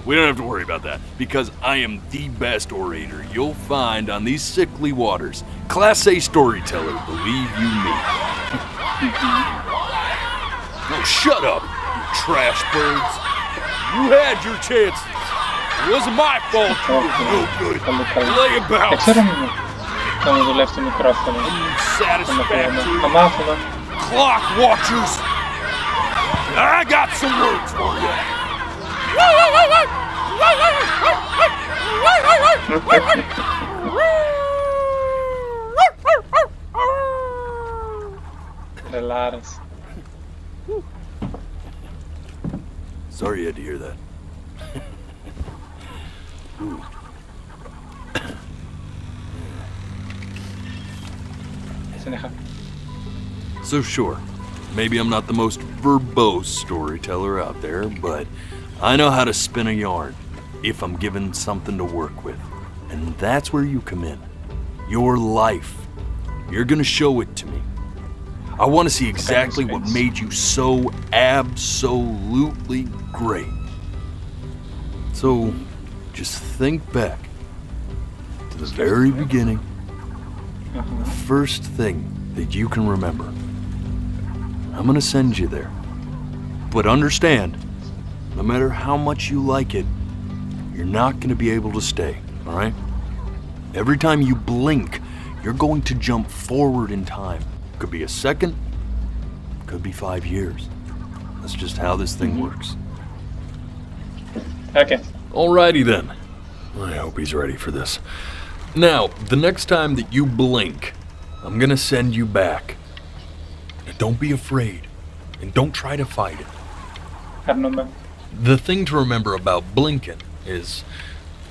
We don't have to worry about that, because I am the best orator you'll find on these sickly waters. Class A storyteller, believe you me. Oh, shut up, you trash birds. You had your chances. It wasn't my fault you were no good. Lay about. Come do left microfono. Unsatisfactory Amafono. clock watchers. I got some words for you. Relares. Sorry you had to hear that. Ooh. So sure, maybe I'm not the most verbose storyteller out there, but I know how to spin a yarn if I'm given something to work with. And that's where you come in. Your life. You're gonna show it to me. I want to see exactly what made you so absolutely great. So, just think back to the very beginning, the first thing that you can remember. I'm gonna send you there. But understand, no matter how much you like it, you're not gonna be able to stay, all right? Every time you blink, you're going to jump forward in time. Could be a second, could be 5 years. That's just how this thing works. Okay. Alrighty then. I hope he's ready for this. Now, the next time that you blink, I'm gonna send you back. Now, don't be afraid, and don't try to fight it. The thing to remember about blinking is,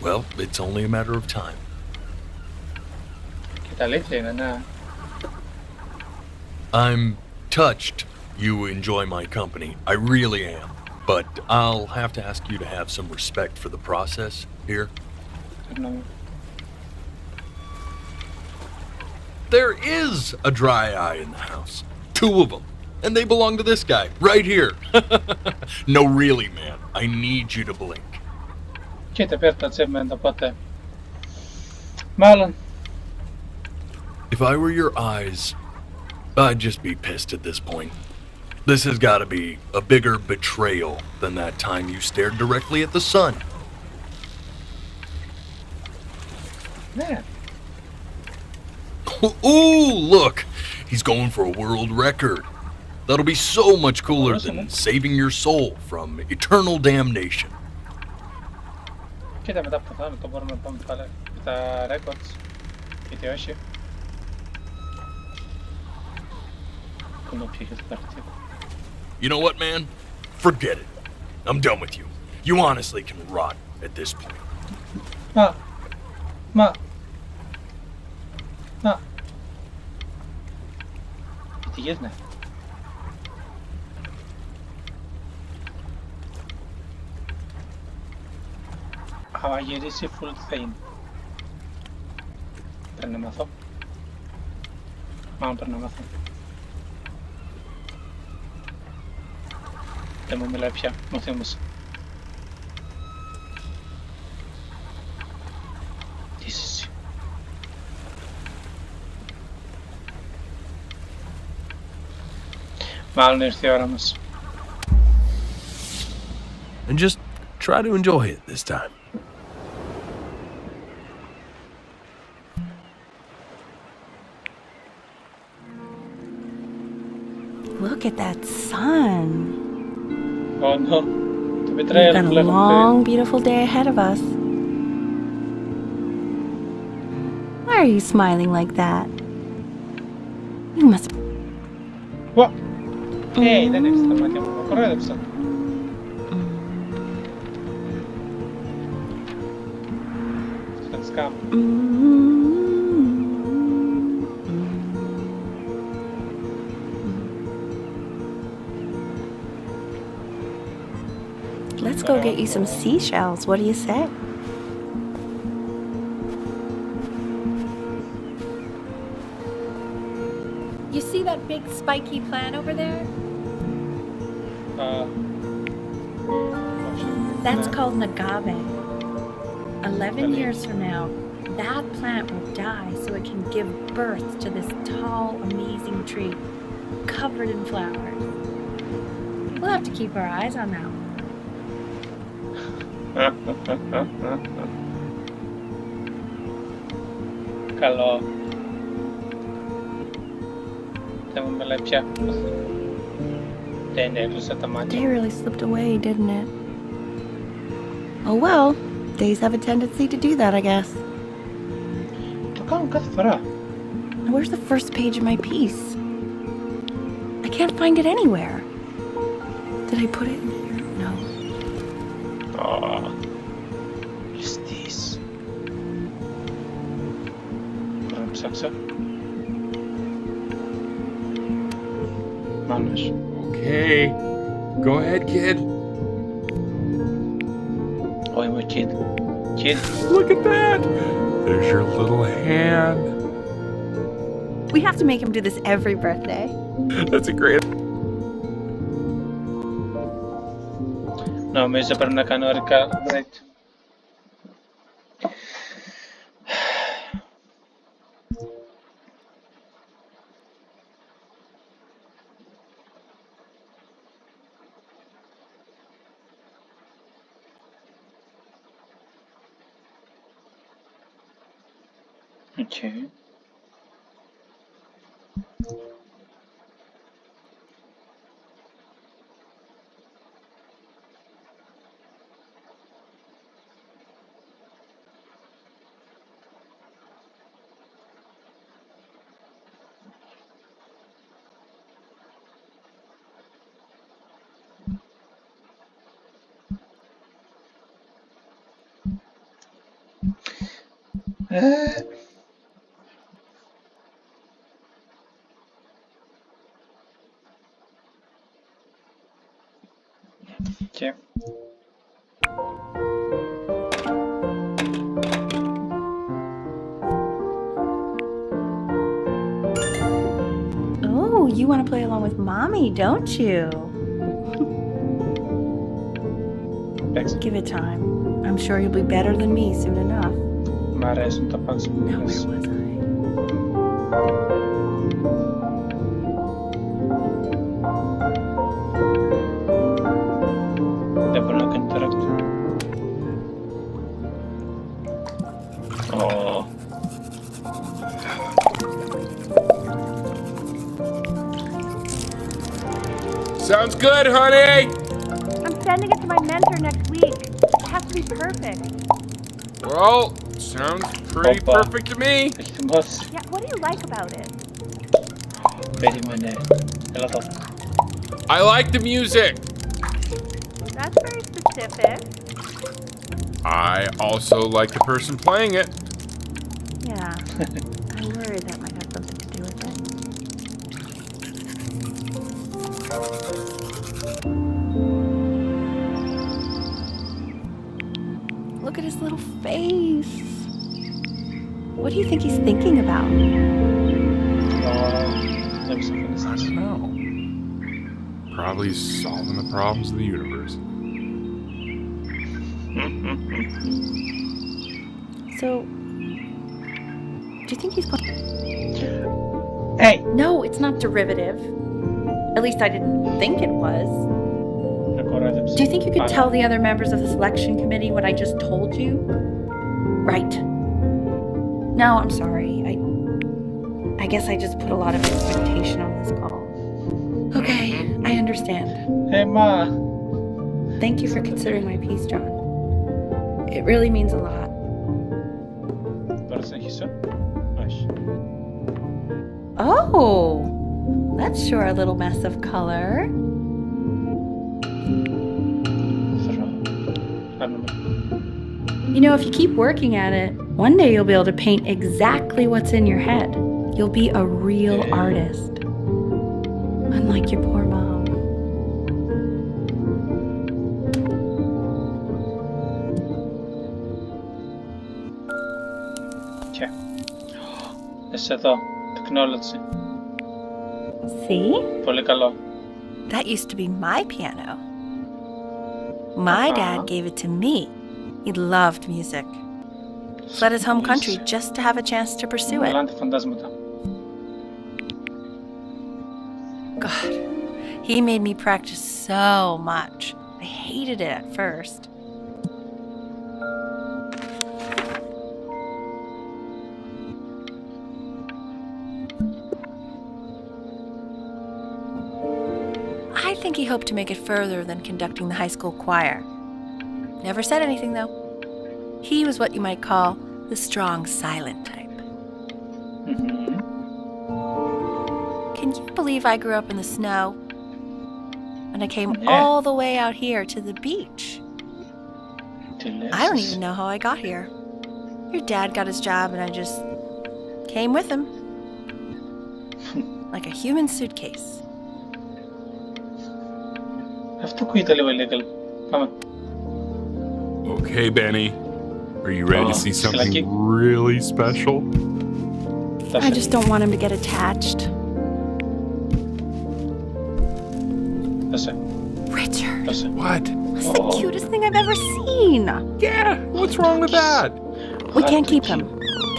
well, it's only a matter of time. I'm touched you enjoy my company. I really am. But I'll have to ask you to have some respect for the process here. There is a dry eye in the house. 2 of them. And they belong to this guy, right here. No, really, man. I need you to blink. If I were your eyes, I'd just be pissed at this point. This has got to be a bigger betrayal than that time you stared directly at the sun. Yeah. Ooh, look! He's going for a world record. That'll be so much cooler than saving your soul from eternal damnation. كده مدبط طبور من البوم بتاع ريكوردز فيديو اشي كله فيه ترتيب. You know what, man? Forget it. I'm done with you. You honestly can rot at this point. ما بتيجنا Caballeros full fame. Prende mazo. Vamos a prender mazo. Temos lepsia, no hacemos. This. Mal nerfeáramos. And just try to enjoy it this time. Look at that sun. Oh no. We've got a long, beautiful day ahead of us. Why are you smiling like that? You must... What? Hey, the next time I can correct episode. Let's go. Let's go get you some seashells. What do you say? You see that big spiky plant over there? That's No. called an agave. 11 years from now, that plant will die so it can give birth to this tall, amazing tree covered in flowers. We'll have to keep our eyes on that one. Καλό. Δεν μου μιλάει πια. Δεν έκλεισα τα The μάτια. day really slipped away, didn't it? Oh well, days have a tendency to do that, I guess. Το κάνω κάθε φορά. Where's the first page of my piece? I can't find it anywhere. Did I put it in here? No. What is this? Μπορώ να ψάξω. Μάνος. Okay. Go ahead, kid. Όχι μου, kid. Kid. Look at that. There's your little hand. We have to make him do this every birthday. That's a great. Νομίζω πρέπει να κάνω recalibrate. Okay. Okay. Oh, you want to play along with Mommy, don't you? Εντάξει. Give it time. I'm sure you'll be better than me soon enough. Μ' αρέσουν τα πάντες που Now, λες. where was I? Δεν μπορώ να κάνω interact. Oh. Sounds good, honey. I'm sending it to my mentor next week. It has to be perfect. Well, sounds pretty Opa. perfect to me. Εκτιμός. Yeah, what do you like about it? Περίμενε. Έλα εδώ. I like the music. That's very specific. I also like the person playing it. Yeah. I worry that might have something to do with it. Look at his little face. What do you think he's thinking about? Δεν μου αφήνεις I don't know. Probably solving the problems of the universe. So, do you think he's going? Hey! No, it's not derivative. At least I didn't think it was. Με κορόιδεψε. Do you think you could Άρα. tell the other members of the selection committee what I just told you? Right. No, I'm sorry. I guess I just put a lot of expectation on this call. Okay, I understand. Μα. Thank you for considering my piece, John. It really means a lot. Μπορώ να συνεχίσω. Όχι. Oh, that's sure a little mess of color. Θέλω. Άρνομαι. You know, if you keep working at it, one day you'll be able to paint exactly what's in your head. You'll be a real artist. Unlike your poor mom. Και. Είσαι εδώ. Technology. See? Πολύ καλό. That used to be my piano. My dad gave it to me. He loved music. Fled his home country just to have a chance to pursue it. Μιλάνε φαντάσματα. God, he made me practice so much. I hated it at first. I think he hoped to make it further than conducting the high school choir. Never said anything, though. He was what you might call the strong, silent type. Can you believe I grew up in the snow? And I came all the way out here to the beach. I don't even know how I got here. Your dad got his job and I just came with him. Like a human suitcase. Αυτό ακούγεται λίγο illegal. Πάμε. Okay, Benny. Are you ready to see something lucky. really special? I just don't want him to get attached. Δώσε. Richard, Δώσε. What? that's the cutest thing I've ever seen. Yeah, what's wrong with that? We can't keep him,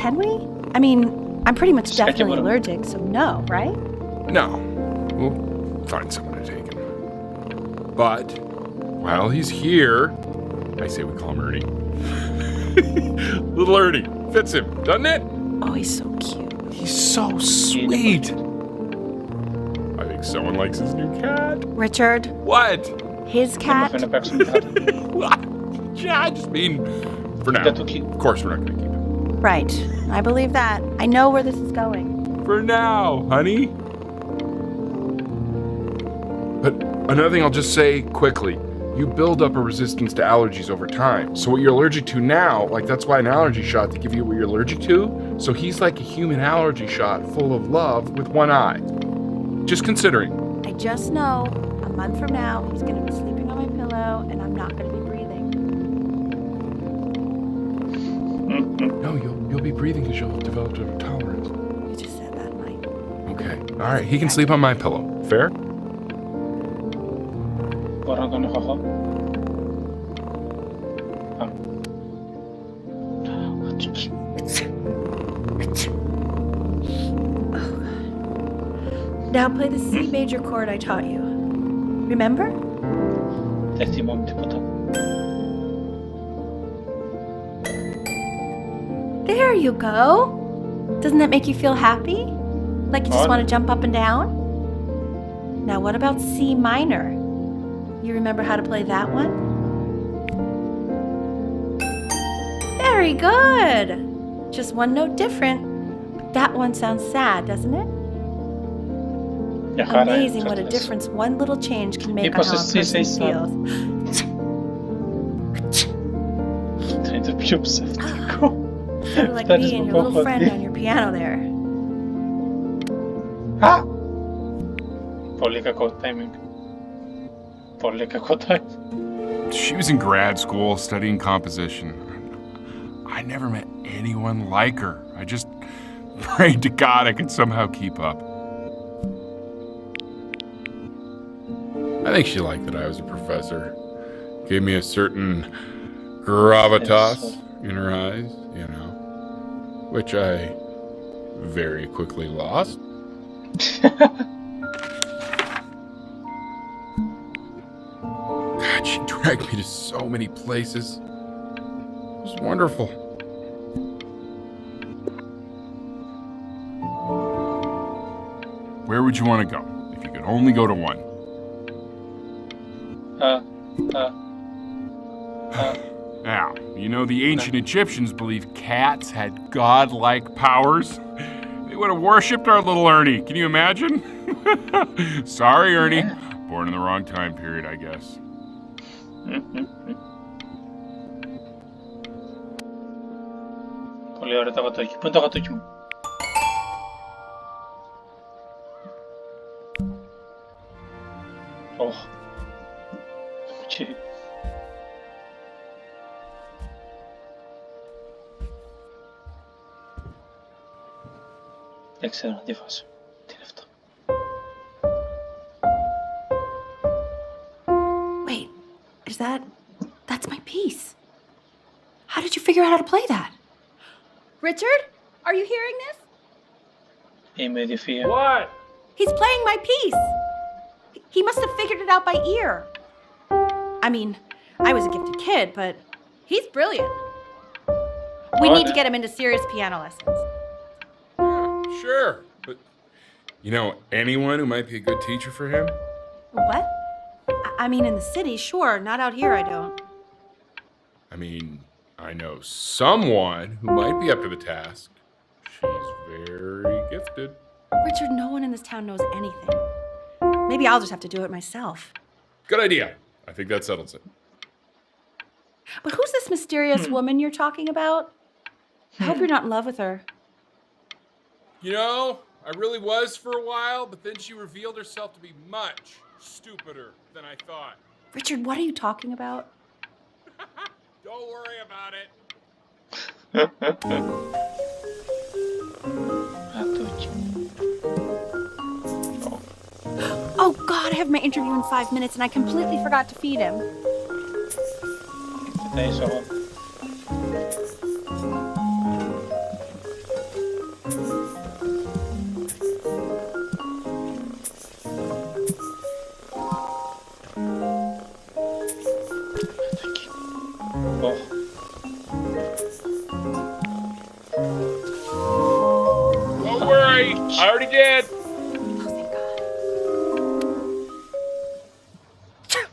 can we? I mean, I'm pretty much Just gotta definitely get rid of him. allergic, so no, right? No. We'll find someone to take him. But, while he's here, I say we call him Ernie. Little Ernie. Fits him, doesn't it? Oh, he's so cute. He's so sweet. I think someone likes his new cat. Richard, What? his cat, Μαθαίνω να παίξω με τα κάτω. Yeah, I just mean, for now. Για το κι- Of course, we're not going to keep him. right. I believe that. I know where this is going. For now, honey. But another thing I'll just say quickly. You build up a resistance to allergies over time. So what you're allergic to now, like that's why an allergy shot to give you what you're allergic to. So he's like a human allergy shot full of love with one eye. Just considering. I just know a month from now he's going to be sleeping on my pillow and I'm not going to be breathing. No, you'll be breathing because you'll have developed a tolerance. You just said that, Mike. Okay. All right, he can sleep on my pillow. Fair? Μπορώ να τον έχω εγώ. Πάμε. Now play the C major chord I taught you. Remember? Δεν θυμάμαι τίποτα. There you go. Doesn't that make you feel happy? Like you just Oh. want to jump up and down? Now what about C minor? You remember how to play that one? Very good. Just one note different. But that one sounds sad, doesn't it? Μια χαρά. Amazing what a Αυτές. difference one little change can make on Μήπως how a εσύ είσαι person ίσα. feels. Αυτό είναι το πιο ψευτικό. Sort of like That is me and your what little friend happened. on your piano there. Α! Πολύ κακό timing. Πολύ κακό timing. She was in grad school studying composition. I never met anyone like her. I just prayed to God I could somehow keep up. I think she liked that I was a professor. Gave me a certain gravitas in her eyes, you know, which I very quickly lost. God, she dragged me to so many places. It was wonderful. Where would you want to go if you could only go to one? Now, you know the ancient Egyptians believed cats had godlike powers. They would have worshipped our little Ernie. Can you imagine? Sorry, Ernie. Born in the wrong time period, I guess. Πολύ ωραίο το γατόκι. Πού είναι το γατόκι μου? Ωχ. Οκ. Δεν ξέρω τι φάση. Τι είναι αυτό? Wait, is that That's my piece. How did you figure out how to play that? Richard, are you hearing this? Är modifiera. What? He's playing my piece. He must have figured it out by ear. I mean, I was a gifted kid, but he's brilliant. We need to get him into serious piano lessons. Sure, but you know anyone who might be a good teacher for him? What? I mean, in the city, sure. Not out here, I don't. I mean, I know someone who might be up to the task. She's very gifted. Richard, no one in this town knows anything. Maybe I'll just have to do it myself. Good idea. I think that settles it. But who's this mysterious woman you're talking about? I hope you're not in love with her. You know, I really was for a while, but then she revealed herself to be much stupider than I thought. Richard, what are you talking about? Don't worry about it. Oh, God, I have my interview in 5 minutes and I completely forgot to feed him. Deze hond. Oh. Don't worry, I already did. Oh, thank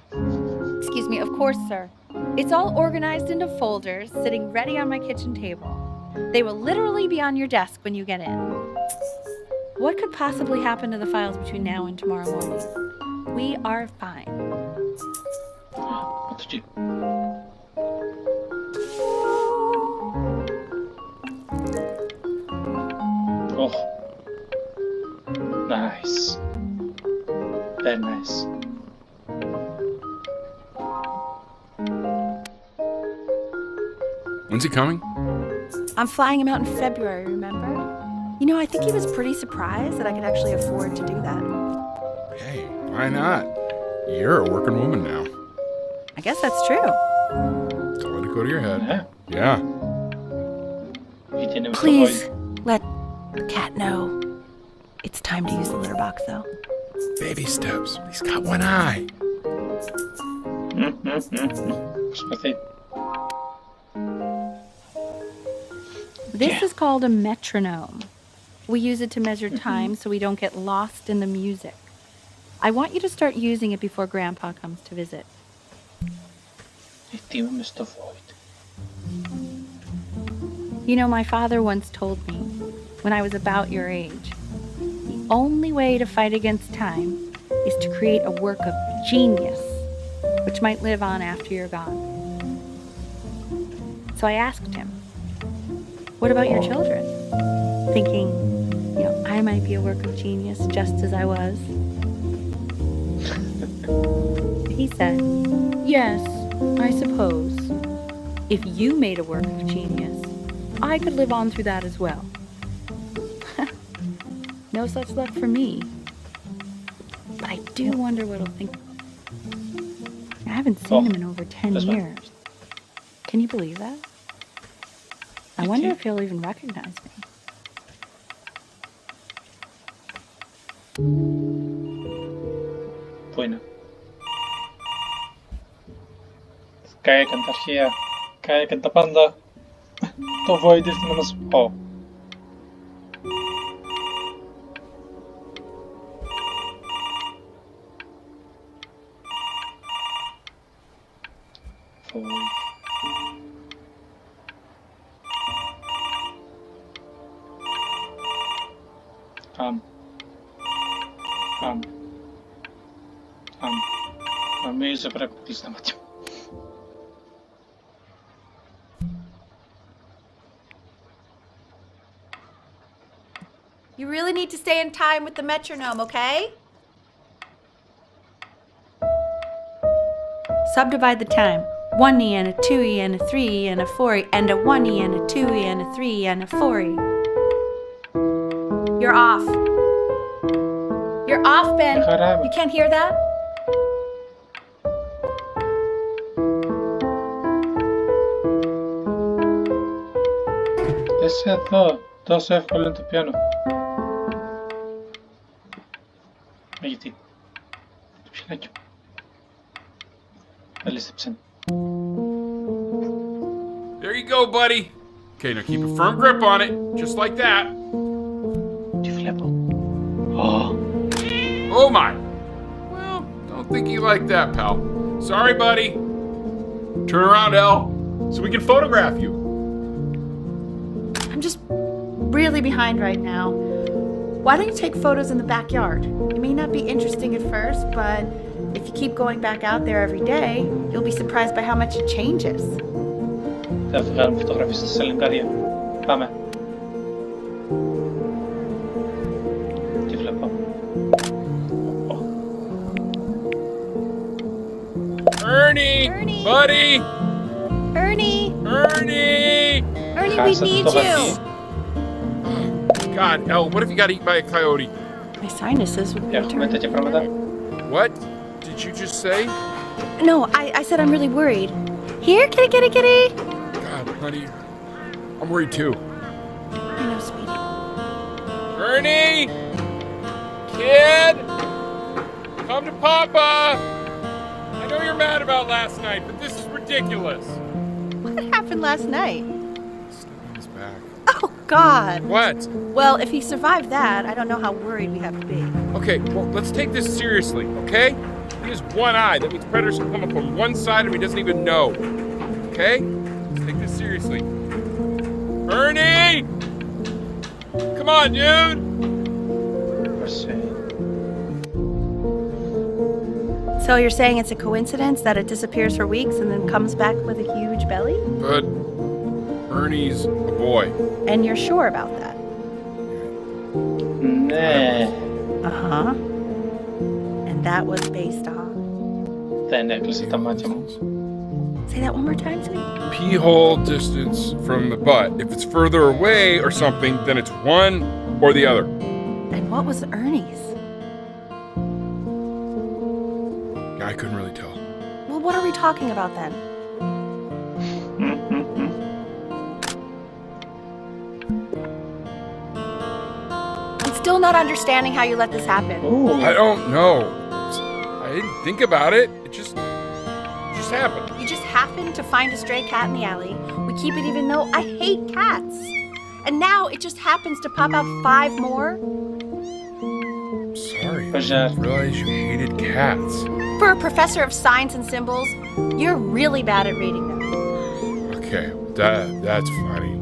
God. Excuse me, of course, sir. It's all organized into folders, sitting ready on my kitchen table. They will literally be on your desk when you get in. What could possibly happen to the files between now and tomorrow morning? We are fine. Wat doet je? Oh. Nice. Very nice. When's he coming? I'm flying him out in February, remember? You know, I think he was pretty surprised that I could actually afford to do that. Hey, why not? You're a working woman now. I guess that's true. Don't let it go to your head. Ja. Yeah. Wie didn't Please let the cat know. It's time to use the litter box, though. Baby steps. He's got one eye. Smoothie. This is called a metronome. We use it to measure time so we don't get lost in the music. I want you to start using it before Grandpa comes to visit. Die Mr. Void. You know, my father once told me, when I was about your age, the only way to fight against time is to create a work of genius, which might live on after you're gone. So I asked him, what about your children? Thinking, you know, I might be a work of genius just as I was. He said, yes, I suppose. If you made a work of genius, I could live on through that as well. No such luck for me. But I do wonder what he'll think. I haven't seen him in over 10 years. Can you believe that? I wonder if he'll even recognize me. Bueno. Kaya kanta siya. Kaya kanta panda. To Void is naman sa... Oh. Void. Мейза признавать. You really need to stay in time with the metronome, okay? Subdivide the time. 1E and a 2E and a 3E and a 4E and a 1E and a 2E and a 3E and a 4E. You're off. You're off, Ben. You can't hear that? Πες εδώ, τόσο εύκολο είναι το πιάνο. Γιατί, το πιανάκι μου. Αλίστεψαν. There you go, buddy. Okay, now keep a firm grip on it, just like that. Τι βλέπω. Oh, Oh my. Well, don't think you like that, pal. Sorry, buddy. Turn around, Elle, so we can photograph you. I'm just really behind right now. Why don't you take photos in the backyard? It may not be interesting at first, but if you keep going back out there every day, you'll be surprised by how much it changes. θα βγάλουμε φωτογραφίες στα σελενκάρια. Πάμε. Τι βλέπω. Ernie, Ernie. buddy, Ernie! Ernie. Ernie, we Χάσα το need φωτογραφί. you! God, Elle, what if you got eaten by a coyote? My sinuses would be Έχουμε τέτοια πράγματα. What did you just say? No, I said I'm really worried. Here, kitty, kitty, kitty! God, honey, I'm worried too. I know, sweetie. Ernie, kid, come to Papa. I know you're mad about last night, but this is ridiculous. What happened last night? Snubbing his back. Oh, God. What? Well, if he survived that, I don't know how worried we have to be. Okay, well, let's take this seriously, okay? He has one eye. That means predators can come up on one side of him he doesn't even know. Okay? Let's take this seriously. Ernie! Come on, dude! So you're saying it's a coincidence that it disappears for weeks and then comes back with a huge belly? But Ernie's a boy. And you're sure about that? Ναι. Uh-huh. And that was based on... Δεν έκλεισε τα μάτια μου. Say that one more time, sweetie. Pee-hole distance from the butt. If it's further away or something, then it's one or the other. And what was Ernie's? I couldn't really tell. Well, what are we talking about then? I'm still not understanding how you let this happen. I don't know. I didn't think about it. It just happened. You just happened to find a stray cat in the alley. We keep it even though I hate cats. And now it just happens to pop out 5 more? Sorry. I But, didn't realize you hated cats. For a professor of signs and symbols, you're really bad at reading them. Okay, that's funny.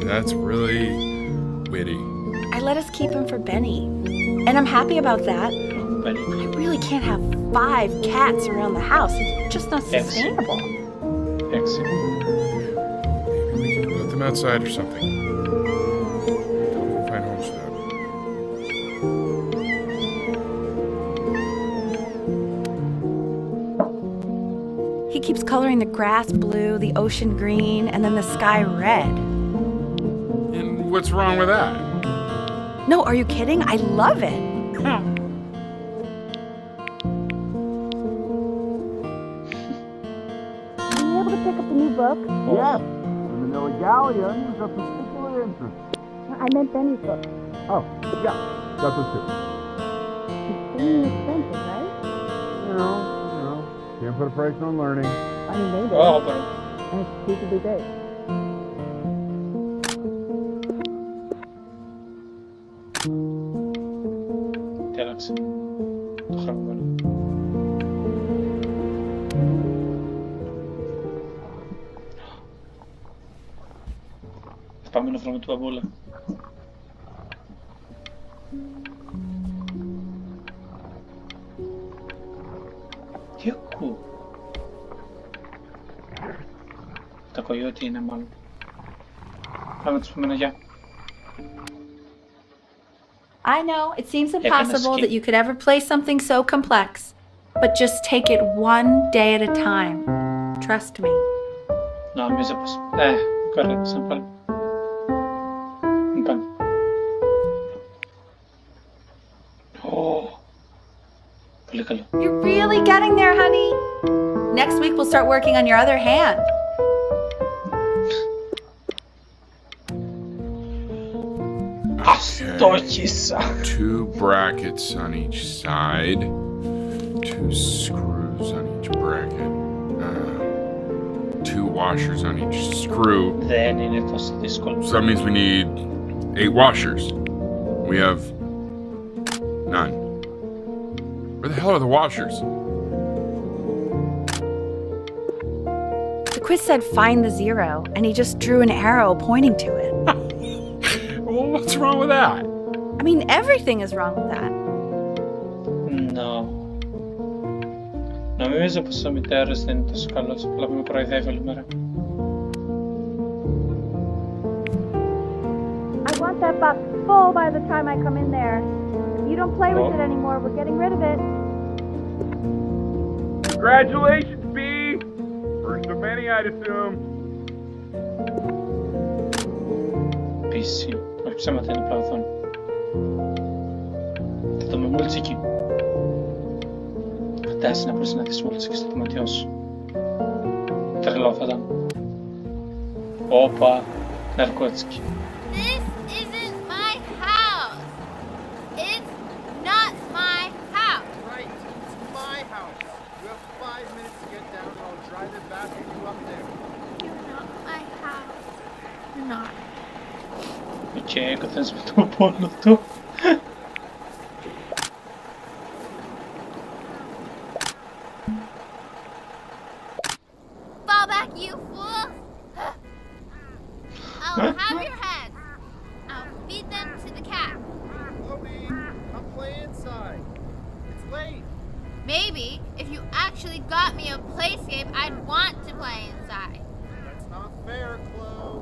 That's really witty. I let us keep him for Benny. And I'm happy about that. But I really can't have 5 cats around the house. It's just not Yes. sustainable. έξι. Maybe we can put them outside or something. Until we can find homes for them. He keeps coloring the grass blue, the ocean green, and then the sky red. And what's wrong with that? No, are you kidding? I love it. Were you able to pick up the new book? Yes. The Manila Galleon is of particular interest. I meant Benny's book. Oh, yeah. Got those too. It's pretty expensive, right? You know. Can't put a price on learning. I mean, they do. Oh, but And it's stupidly big. τι άλλαξε. Το χρωμένο. Θα πάμε να βρούμε του μπαμπούλα. Τι ακούω. Τα κοϊότι είναι μάλλον. Πάμε να τους πούμε ένα γεια. I know it seems Έκανε impossible skip. that you could ever play something so complex, but just take it one day at a time. Trust me. Νόμιζα πως... κορέξα πάλι. Μην πάμε. Πολύ καλό. You're really getting there, honey. Next week we'll start working on your other hand. Αστόχησα. 2 brackets on each side. 2 screws on each bracket. 2 washers on each screw. Δεν είναι τόσο δύσκολο. So that means we need 8 washers. We have none. Where the hell are the washers? The quiz said find the zero, and he just drew an arrow pointing to it. Well, what's wrong with that? I mean, everything is wrong with that. No. Νομίζω πως ο μητέρας δεν είναι τόσο καλός, απλά με προειδεύει όλη μέρα. I want that box full by the time I come in there. If you don't play with it anymore, we're getting rid of it. Congratulations, B! First of many, I'd assume. PC. Όχι ψέματα, είναι απλά οθόνη. Θα δούμε μουλτσίκι. Φαντάζεσαι να μπορείς να δεις μουλτσίκι στο δωμάτιό σου. Τρελό θα ήταν. Όπα, ναρκώτικι. This isn't my house. It's not my house. Right, it's my house. You have 5 minutes to get down and I'll drive it back and you up there. You're not my house. You're not. Οκ, καθένας με τον πόνο του. Fall back, you fool. I'll have your heads. I'll feed them to the cat. Chloe, come play inside. It's late. Maybe if you actually got me a playscape, I'd want to play inside. That's not fair, Chloe.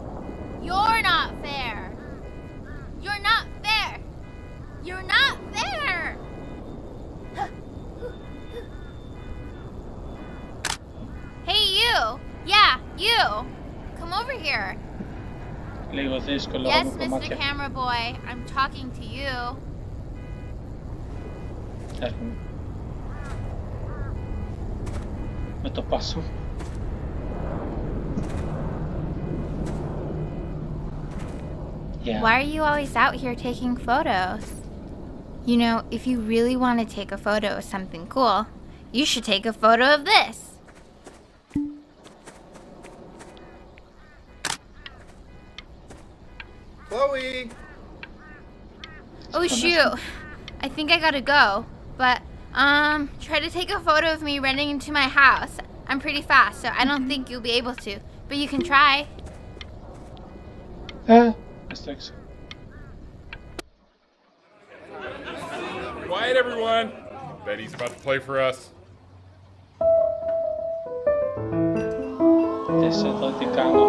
You're not fair. You're not fair. You're not fair. Hey, you. Yeah, you. Come over here. Λίγο δύσκολο Yes, με Mr. κομμάτια. Camera Boy. I'm talking to you. Έρχομαι. Με το πάσο. Yeah. Why are you always out here taking photos? You know, if you really want to take a photo of something cool, you should take a photo of this. Chloe! Oh shoot. I think I gotta go. But, try to take a photo of me running into my house. I'm pretty fast, so I don't think you'll be able to. But you can try. Mistakes. Quiet, everyone. Betty's about to play for us. Δες εδώ τι κάνω.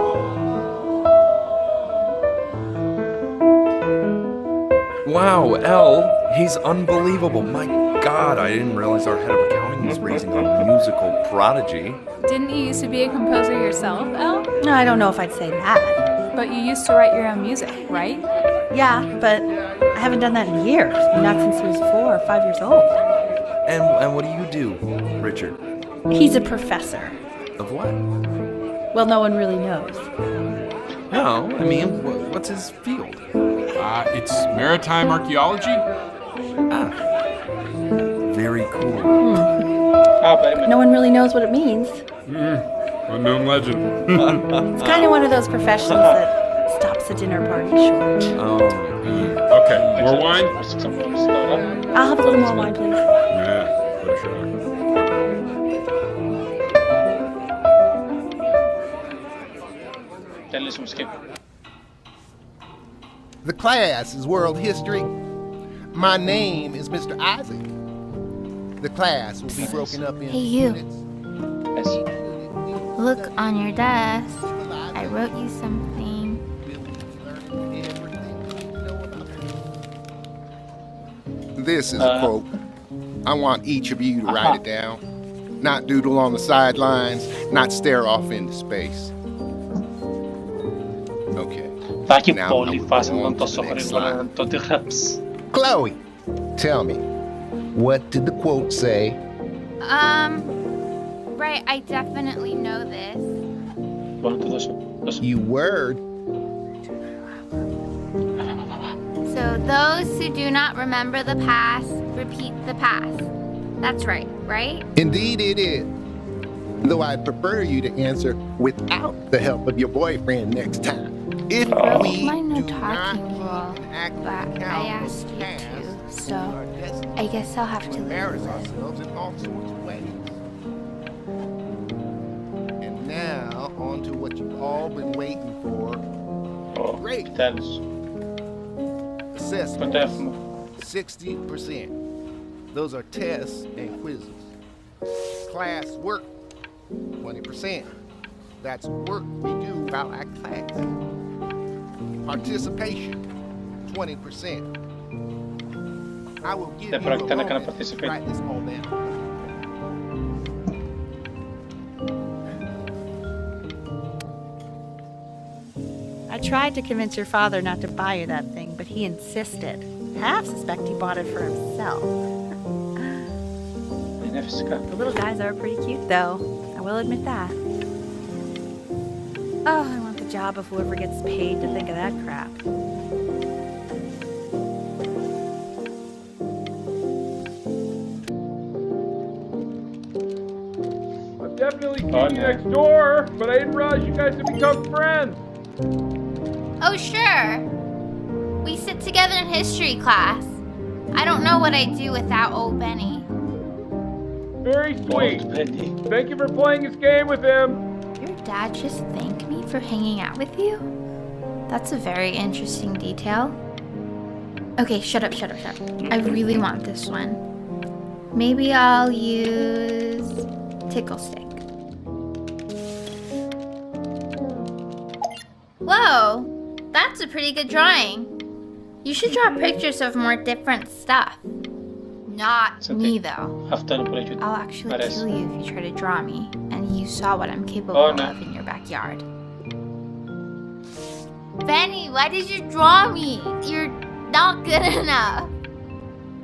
Wow, Elle, he's unbelievable. My God, I didn't realize our head of accounting was raising a musical prodigy. Didn't you used to be a composer yourself, Elle? No, I don't know if I'd say that. But you used to write your own music, right? Yeah, but I haven't done that in years. Not since he was 4 or 5 years old. And what do you do, Richard? He's a professor. Of what? Well, no one really knows. No, I mean, what's his field? It's maritime archaeology. Ah, very cool. Περίμενε. No one really knows what it means. Unknown legend. It's kind of one of those professions that stops a dinner party short. Okay, more wine? Artık zamanımız doğru. I'll have a little more wine, please. Yeah, for sure. Τελείωσαμε skip. The class is world history. My name is Mr. Isaac. The class will be broken up in Hey, you. units. Πες. Look on your desk. I wrote you something. This is a quote. I want each of you to write it down. Not doodle on the sidelines, not stare off into space. Okay. Θα έχει Now, πολύ I would φάση go με on τον to τόσο the next γρήγορα slide. να το τι γράψεις. Chloe, tell me, what did the quote say? Right, I definitely know this. Μπορώ να το δώσω. Δώσω. You were So So those who do not remember the past, repeat the past. That's right, right? Indeed it is. Though I'd prefer you to answer without the help of your boyfriend next time. If Broke we my no do talking not rule, keep an active but account I of asked the you past, to, so we are destined I guess I'll have to embarrass listen. ourselves in all sorts of ways. And now, on to what you've all been waiting for. Great. Gitarız. Assessment. Fotoğraf mı? 60%. Those are tests and quizzes. Class work, 20%. That's work we do while at class. Participation, 20%. I will give De you a practica na moment to participate. write this all down. I tried to convince your father not to buy you that thing, but he insisted. Half suspect he bought it for himself. Yine fiska. The little guys are pretty cute, though. I will admit that. Oh, I want the job of whoever gets paid to think of that crap. I'm definitely Oh, seeing you no. next door, but I didn't realize you guys had become friends. Oh, sure. We sit together in history class. I don't know what I'd do without old Benny. Very sweet. Old Benny. Thank you for playing this game with him. Your dad just thanked me for hanging out with you? That's a very interesting detail. Okay, shut up. I really want this one. Maybe I'll use Tickle Stick. Whoa, that's a pretty good drawing. You should draw pictures of more different stuff. Not It's okay. me, though. Haftanın buraya I'll actually Pares. kill you if you try to draw me, and you saw what I'm capable Oh, no. of in your backyard. Benny, why did you draw me? You're not good enough.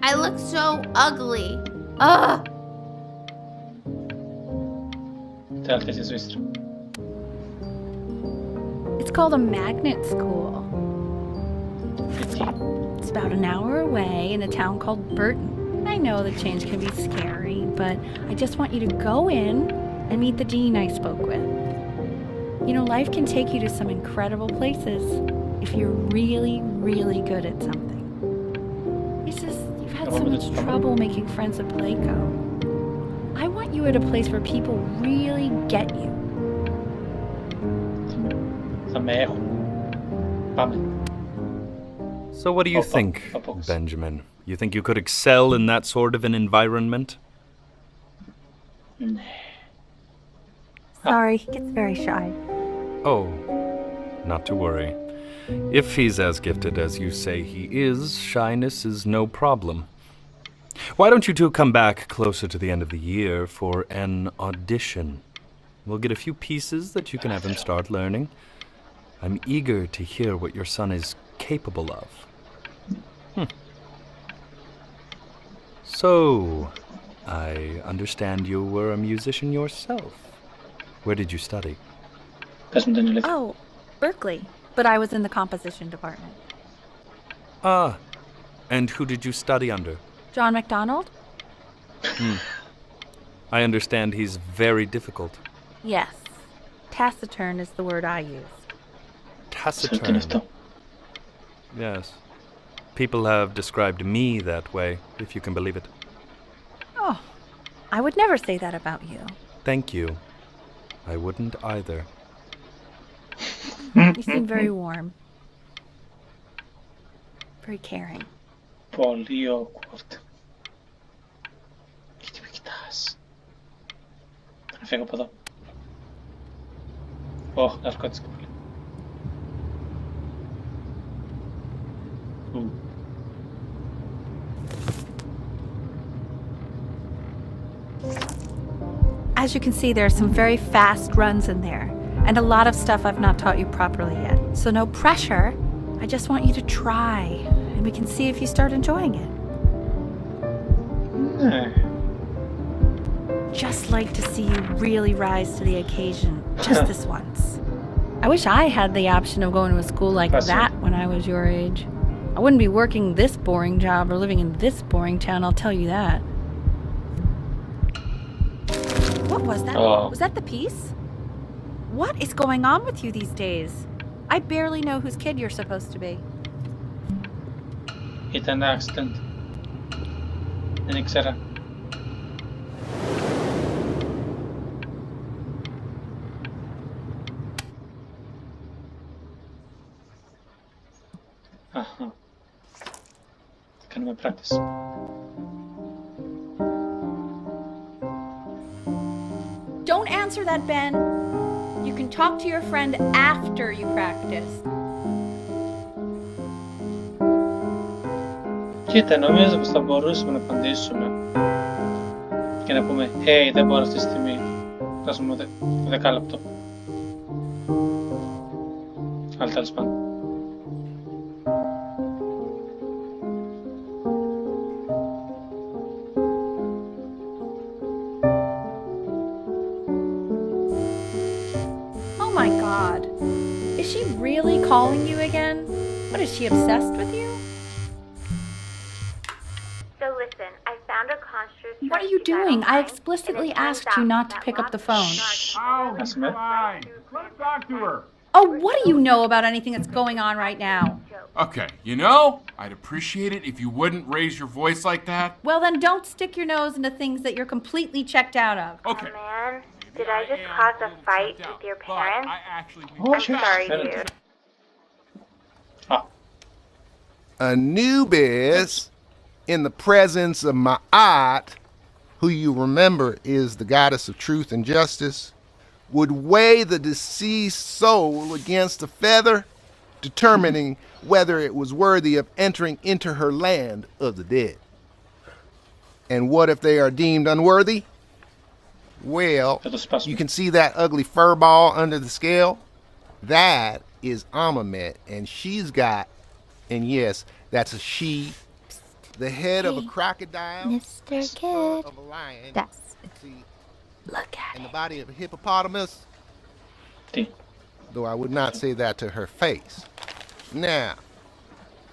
I look so ugly. Ugh. Telkes i Swistra. It's called a magnet school. It's about an hour away in a town called Burton. I know the change can be scary, but I just want you to go in and meet the dean I spoke with. You know, life can take you to some incredible places if you're really, really good at something. It's just, you've had so much trouble making friends at Playco. I want you at a place where people really get you. Sa Mejo. Pamela. So what do you think, Benjamin? You think you could excel in that sort of an environment? Sorry, he gets very shy. Oh, not to worry. If he's as gifted as you say he is, shyness is no problem. Why don't you two come back closer to the end of the year for an audition? We'll get a few pieces that you can have him start learning. I'm eager to hear what your son is capable of. So, I understand you were a musician yourself. Where did you study? Oh, Berkeley. But I was in the composition department. Ah, and who did you study under? John MacDonald? I understand he's very difficult. Yes. Taciturn is the word I use. Taciturn. Yes. People have described me that way, if you can believe it. Oh, I would never say that about you. Thank you. I wouldn't either. You seem very warm. Very caring. Polio kurt. Gidip gitas. Fick på dem. Narkotiska poli. As you can see, there are some very fast runs in there, and a lot of stuff I've not taught you properly yet. So no pressure. I just want you to try, and we can see if you start enjoying it. Just like to see you really rise to the occasion, just this once. I wish I had the option of going to a school like that when I was your age. I wouldn't be working this boring job or living in this boring town, I'll tell you that. What was that? Oh. Was that the piece? What is going on with you these days? I barely know whose kid you're supposed to be. Hit and accident. And etc. Aha. Kan we practice. Don't answer that, Ben. You can talk to your friend after you practice. Κοίτα, νομίζω πως θα μπορούσαμε να απαντήσουμε και να πούμε «Hey, δεν μπορώ αυτή τη στιγμή». Φτάσουμε το δεκάλεπτο. Αλλά τέλος πάντων. Oh my god. Is she really calling you again? What, is she obsessed with you? So listen, I found a construct. What are you doing? I explicitly asked you not to pick up the phone. That's me. Let's talk to her. Oh, what do you know about anything that's going on right now? Okay, you know, I'd appreciate it if you wouldn't raise your voice like that. Well, then don't stick your nose into things that you're completely checked out of. Okay. Oh man, did I just cause a fight with your parents? I actually Oh, I'm sorry, dude. Ah, Anubis, in the presence of Ma'at, who you remember is the goddess of truth and justice, would weigh the deceased soul against a feather, determining whether it was worthy of entering into her land of the dead. And what if they are deemed unworthy? Well, you can see that ugly fur ball under the scale? That is Amamet, and she's got, and yes, that's a she, the head of a Hey, crocodile, Mr. the spur Kid. of a lion, That's see, look at and the it. body of a hippopotamus, T. though I would not say that to her face. Now,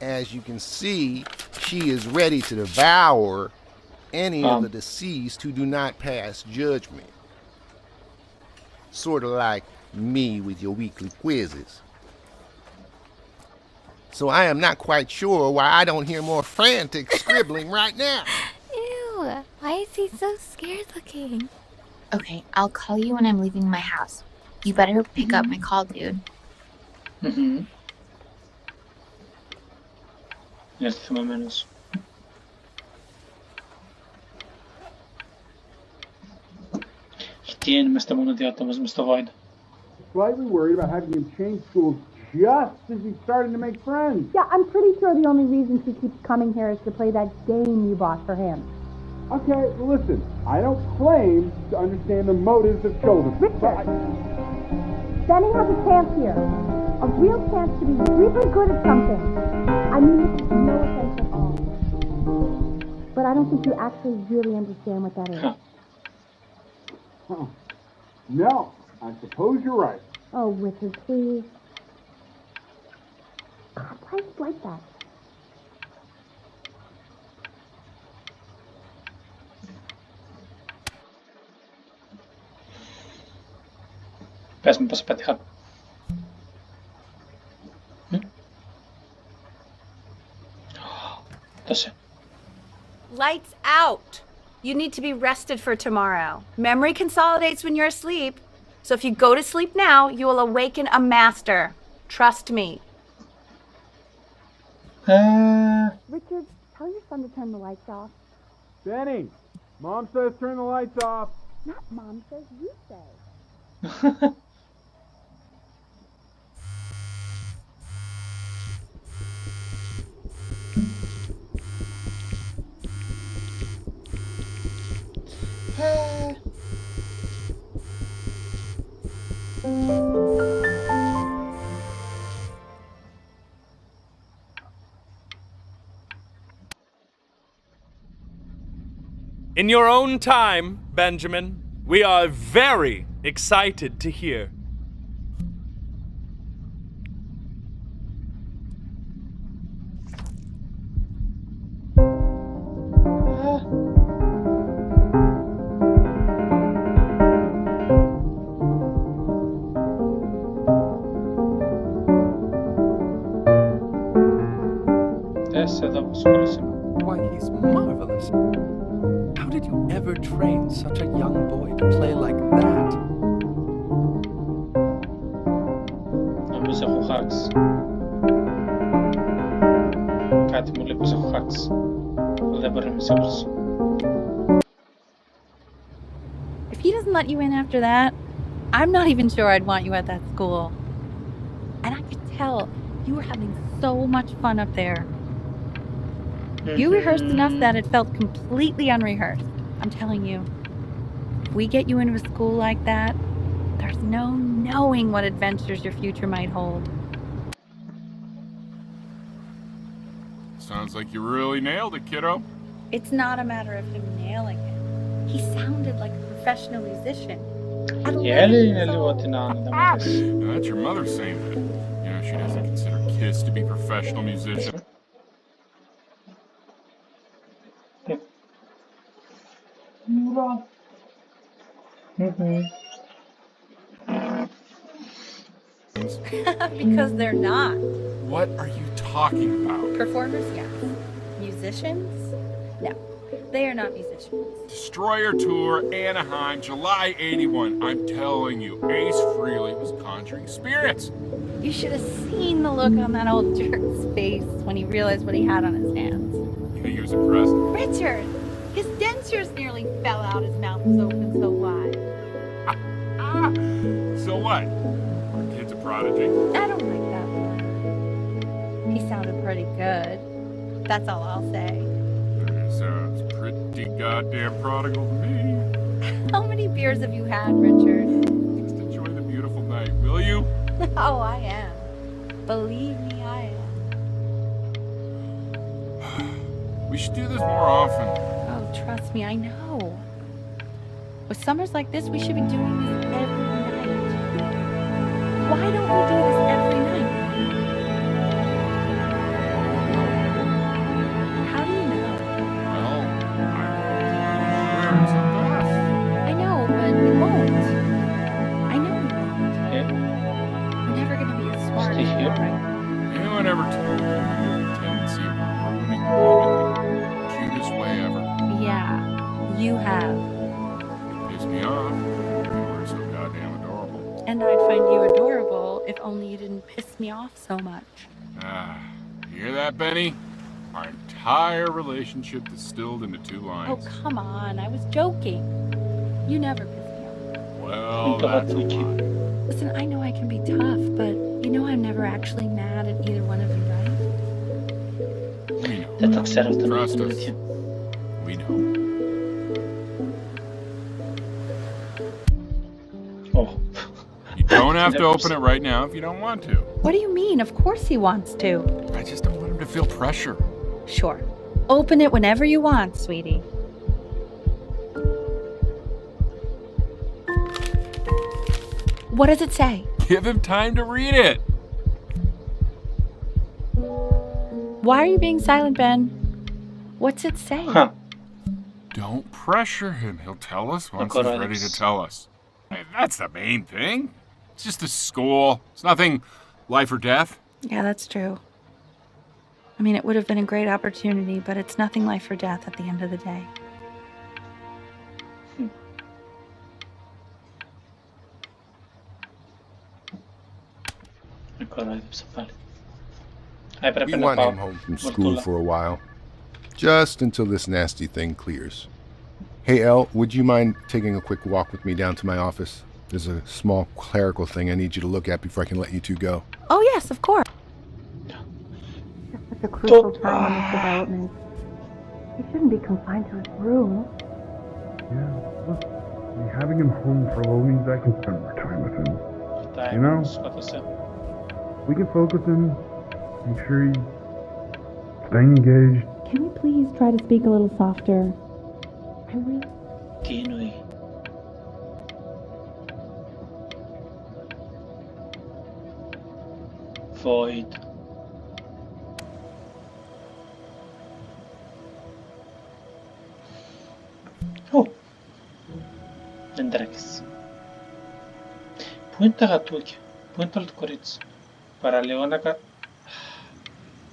as you can see, she is ready to devour any of the deceased who do not pass judgment. Sort of like me with your weekly quizzes. So I am not quite sure why I don't hear more frantic scribbling right now. Ew, why is he so scared looking? Okay, I'll call you when I'm leaving my house. You better pick up my call, dude. Mhm. Jest chyba minus. Τι είμαστε μόνο δύο άτομα μες στο void. Slightly worried about having him change schools just as he's starting to make friends. Yeah, I'm pretty sure the only reason she keeps coming here is to play that game you bought for him. Okay, well, listen, I don't claim to understand the motives of children. Richard! Benny has a chance here. A real chance to be really good at something. I mean this is no offense at all. But I don't think you actually really understand what that is. Huh. No, I suppose you're right. Oh, Richard, please. God, why is it like that? Πες μου πως πέτυχα. Δώσε. Lights out. You need to be rested for tomorrow. Memory consolidates when you're asleep. So if you go to sleep now, you will awaken a master. Trust me. Richard, tell your son to turn the lights off. Benny, Mom says turn the lights off. Not Mom says, you say. In your own time, Benjamin, we are very excited to hear. Πες εδώ, ασχολείσαι με. Why, he's marvelous. How did you ever train such a young boy to play like that? Νομίζω έχω hacks. Κάτι μου λέει πως έχω hacks. Δεν μπορεί να είμαι σίγουρος. If he doesn't let you in after that, I'm not even sure I'd want you at that school. And I could tell you were having so much fun up there. You rehearsed enough that it felt completely unrehearsed. I'm telling you, if we get you into a school like that, there's no knowing what adventures your future might hold. Sounds like you really nailed it, kiddo. It's not a matter of him nailing it. He sounded like a professional musician. Η Έλλη είναι λίγο την Άννα, δεν μου αρέσει. That's your mother saying that. You know, she doesn't consider kids to be professional musicians. Because they're not. What are you talking about? Performers, yes. Musicians? No. They are not musicians. Destroyer Tour, Anaheim, July 81. I'm telling you, Ace Frehley was conjuring spirits. You should have seen the look on that old jerk's face when he realized what he had on his hands. You think he was impressed? Richard! His dentures nearly fell out. His mouth was open so wide. So what? Our kid's a prodigy. I don't like that word. He sounded pretty good. That's all I'll say. Sounds pretty goddamn prodigal to me. How many beers have you had, Richard? Just enjoy the beautiful night, will you? Oh, I am. Believe me, I am. We should do this more often. Oh, trust me, I know. With summers like this, we should be doing this every night. Why don't we do this every night? How do you know? Well, I'm it's the best. I know, but we won't. I know we won't. We're never going to be as smart as you are right now. Anyone ever told you you have a tendency of ruining the moment in the cutest way ever? Yeah, you have. Piss me off. You were so goddamn adorable. And I'd find you adorable if only you didn't piss me off so much. You hear that, Benny? Our entire relationship distilled into 2 lines. Oh, come on. I was joking. You never piss me off. Well, that's a lie. Listen, I know I can be tough, but you know I'm never actually mad at either one of you, right? We know. Trust us. We know. Oh. You don't have to open it right now if you don't want to. What do you mean? Of course he wants to. I just don't want him to feel pressure. Sure. Open it whenever you want, sweetie. What does it say? Give him time to read it. Why are you being silent, Ben? What's it say? Don't pressure him. He'll tell us once he's ready to tell us. Hey, that's the main thing. It's just a school. It's nothing life or death. Yeah, that's true. I mean, it would have been a great opportunity, but it's nothing life or death at the end of the day. We want him home from school for a while. Just until this nasty thing clears. Hey, Elle, would you mind taking a quick walk with me down to my office? There's a small clerical thing I need you to look at before I can let you two go. Oh, yes, of course. It's a crucial time in this development. He shouldn't be confined to his room. Yeah, look, having him home for a little means I can spend more time with him. You know? We can focus him, make sure he's staying engaged. Can we please try to speak a little softer? I really... Τι εννοεί? Void. Δεν τρέχεις. Πού είναι τα γατούκια? Πού είναι το άλλο το κορίτσι? Παραλίγο να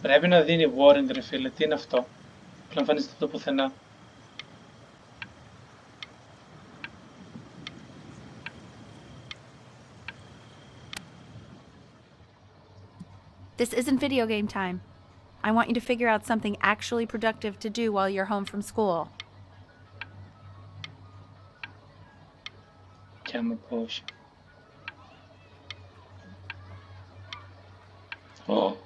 Πρέπει να δίνει warning ρε φίλε, τι είναι αυτό. Που εμφανίζεται το πουθενά. This isn't video game time. I want you to figure out something actually productive to do while you're home from school. Και άμα πω όχι. Ω.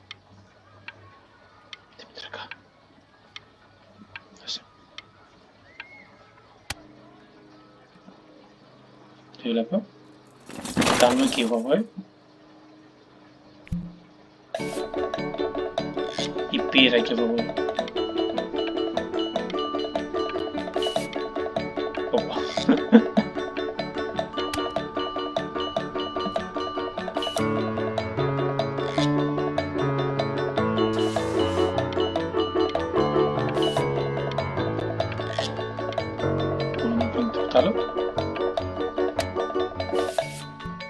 Δημητρικά. Άσε. Τι βλέπω. Κάνω εκεί εγώ, Η πύρα και εγώ. Οπα. Άλλο.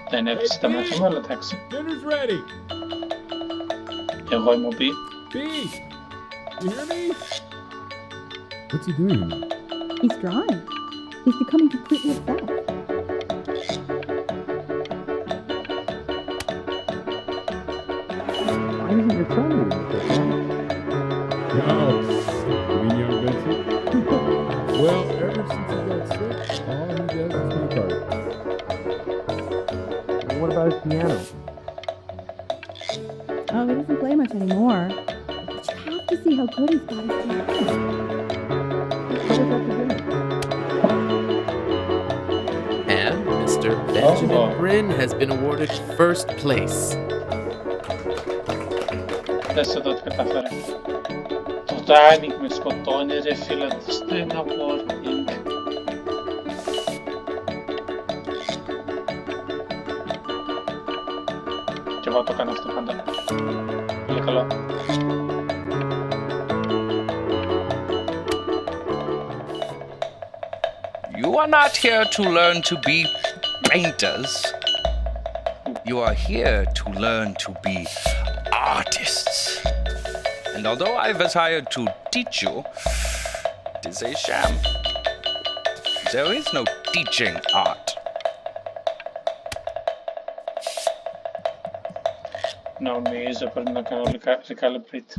Δεν έβρισε τα μάτια μου, αλλά εντάξει. Εγώ είμαι ο B. B! You hear me? What's he doing? He's drawing. He's becoming completely obsessed. Why isn't your son reading this? No. You mean young Vincent? Well, ever since he got sick, all he does is make art. Well, what about his piano? Oh, he doesn't play much anymore. But you have to see how good he's got his piano. And Mr. Benjamin Bryn has been awarded first place. Δες εδώ τι κατάφερα. Το timing με σκοτώνει ρε φίλε, δώστε ένα warning. Και εγώ το κάνω αυτό πάντα. Πολύ καλό. You are not here to learn to be painters. You are here to learn to be artists. And although I was hired to teach you, it is a sham. There is no teaching art. Νομίζω πρέπει να κάνω recalibrate.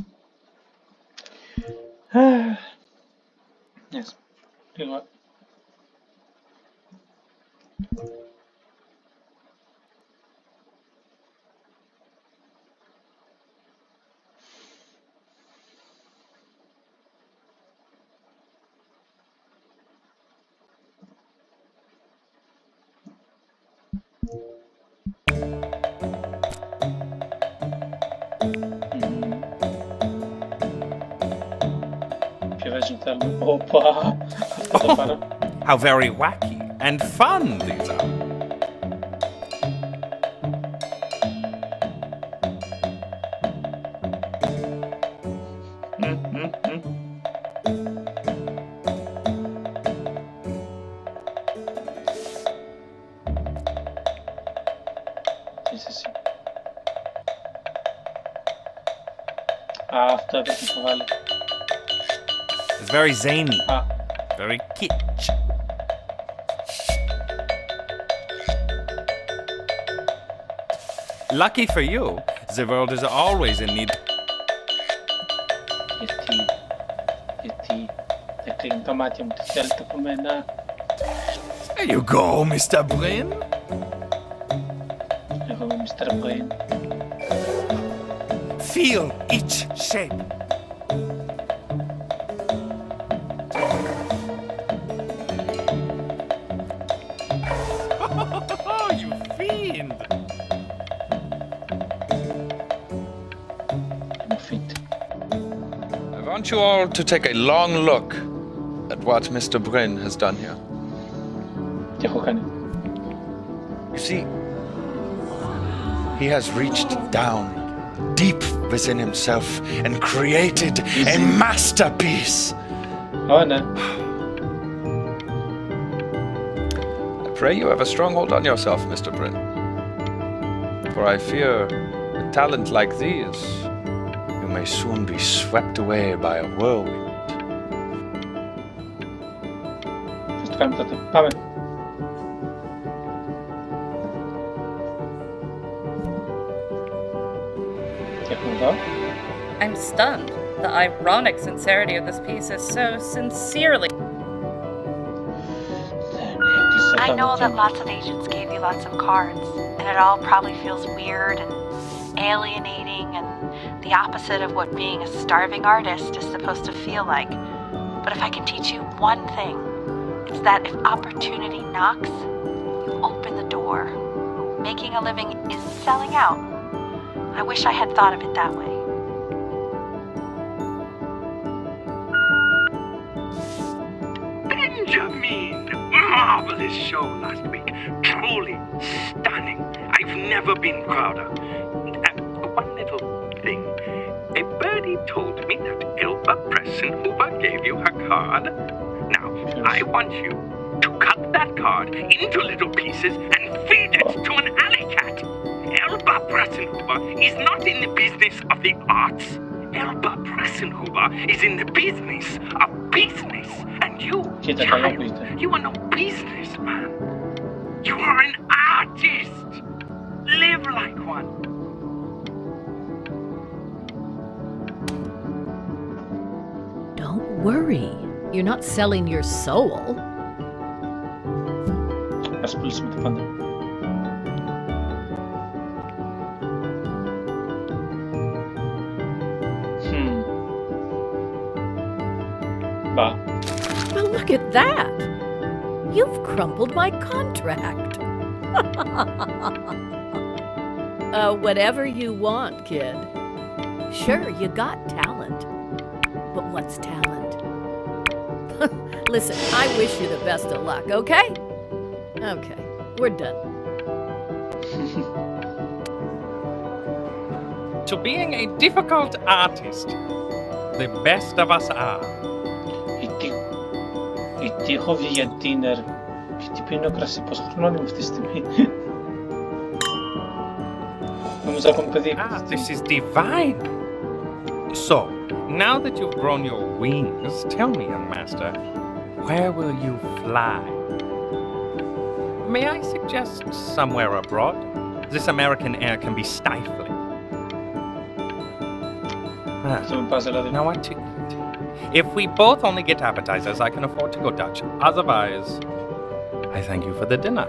Yes. Λίγο. How very wacky and fun these are. Αυτό έπρεπε να το βάλει. It's very zany, very kitsch. Lucky for you, the world is always in need. Γιατί δεν κλείνει τα μάτια μου, τι θέλετε από μένα. There you go, Mr. Bryn. Εγώ είμαι Mr. Bryn. Feel each shape. Oh, you fiend! I want you all to take a long look at what Mr. Bryn has done here. Τι έχω κάνει. You see, he has reached down deep within himself and created a masterpiece. Oh, no. I pray you have a strong hold on yourself, Mr. Bryn. For I fear a talent like these, you may soon be swept away by a whirlwind. Πώς το κάνουμε τότε. Πάμε. Τι έχουμε εδώ. I'm stunned. The ironic sincerity of this piece is so sincerely. I know that lots of agents gave you lots of cards, and it all probably feels weird and alienating and the opposite of what being a starving artist is supposed to feel like. But if I can teach you one thing, it's that if opportunity knocks, you open the door. Making a living isn't selling out. I wish I had thought of it that way. Benjamin! Marvelous show last week. Truly stunning. I've never been prouder. One little thing. A birdie told me that Elba Pressenhuber gave you her card. Now, I want you to cut that card into little pieces and feed it to an alley cat. Elba Pressenhuber is not in the business of the arts. Elba Pressenhuber is in the business of business. And you, child, you are no businessman. You are an artist. Live like one. Don't worry. You're not selling your soul. Ας πουλήσουμε το πάντα. Well, look at that. You've crumpled my contract. Whatever you want, kid. Sure, you got talent. But what's talent? Listen, I wish you the best of luck, okay? Okay, we're done. To being a difficult artist, the best of us are. Γιατί έχω βγει για dinner, γιατί πίνω κρασί, πόσο χρονών είμαι αυτή τη στιγμή. Νομίζω ακόμη παιδί. This is divine. So, now that you've grown your wings, tell me, young master, where will you fly? May I suggest somewhere abroad? This American air can be stifling. Now what to eat? If we both only get appetizers, I can afford to go Dutch. Otherwise, I thank you for the dinner.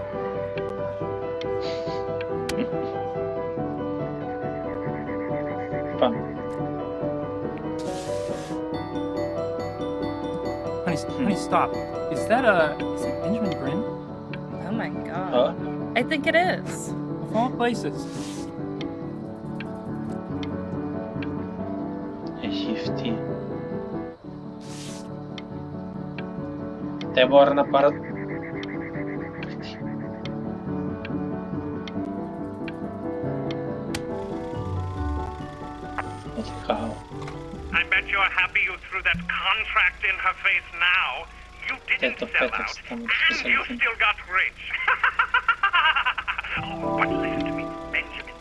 Honey, stop. Is that Benjamin Brin? Oh my god. I think it is. Of all places. Έχει δεν μπορώ να πάρω... I bet you're happy you threw that contract in her face now. You didn't sell out, and you still got rich. But listen to me, Benjamin.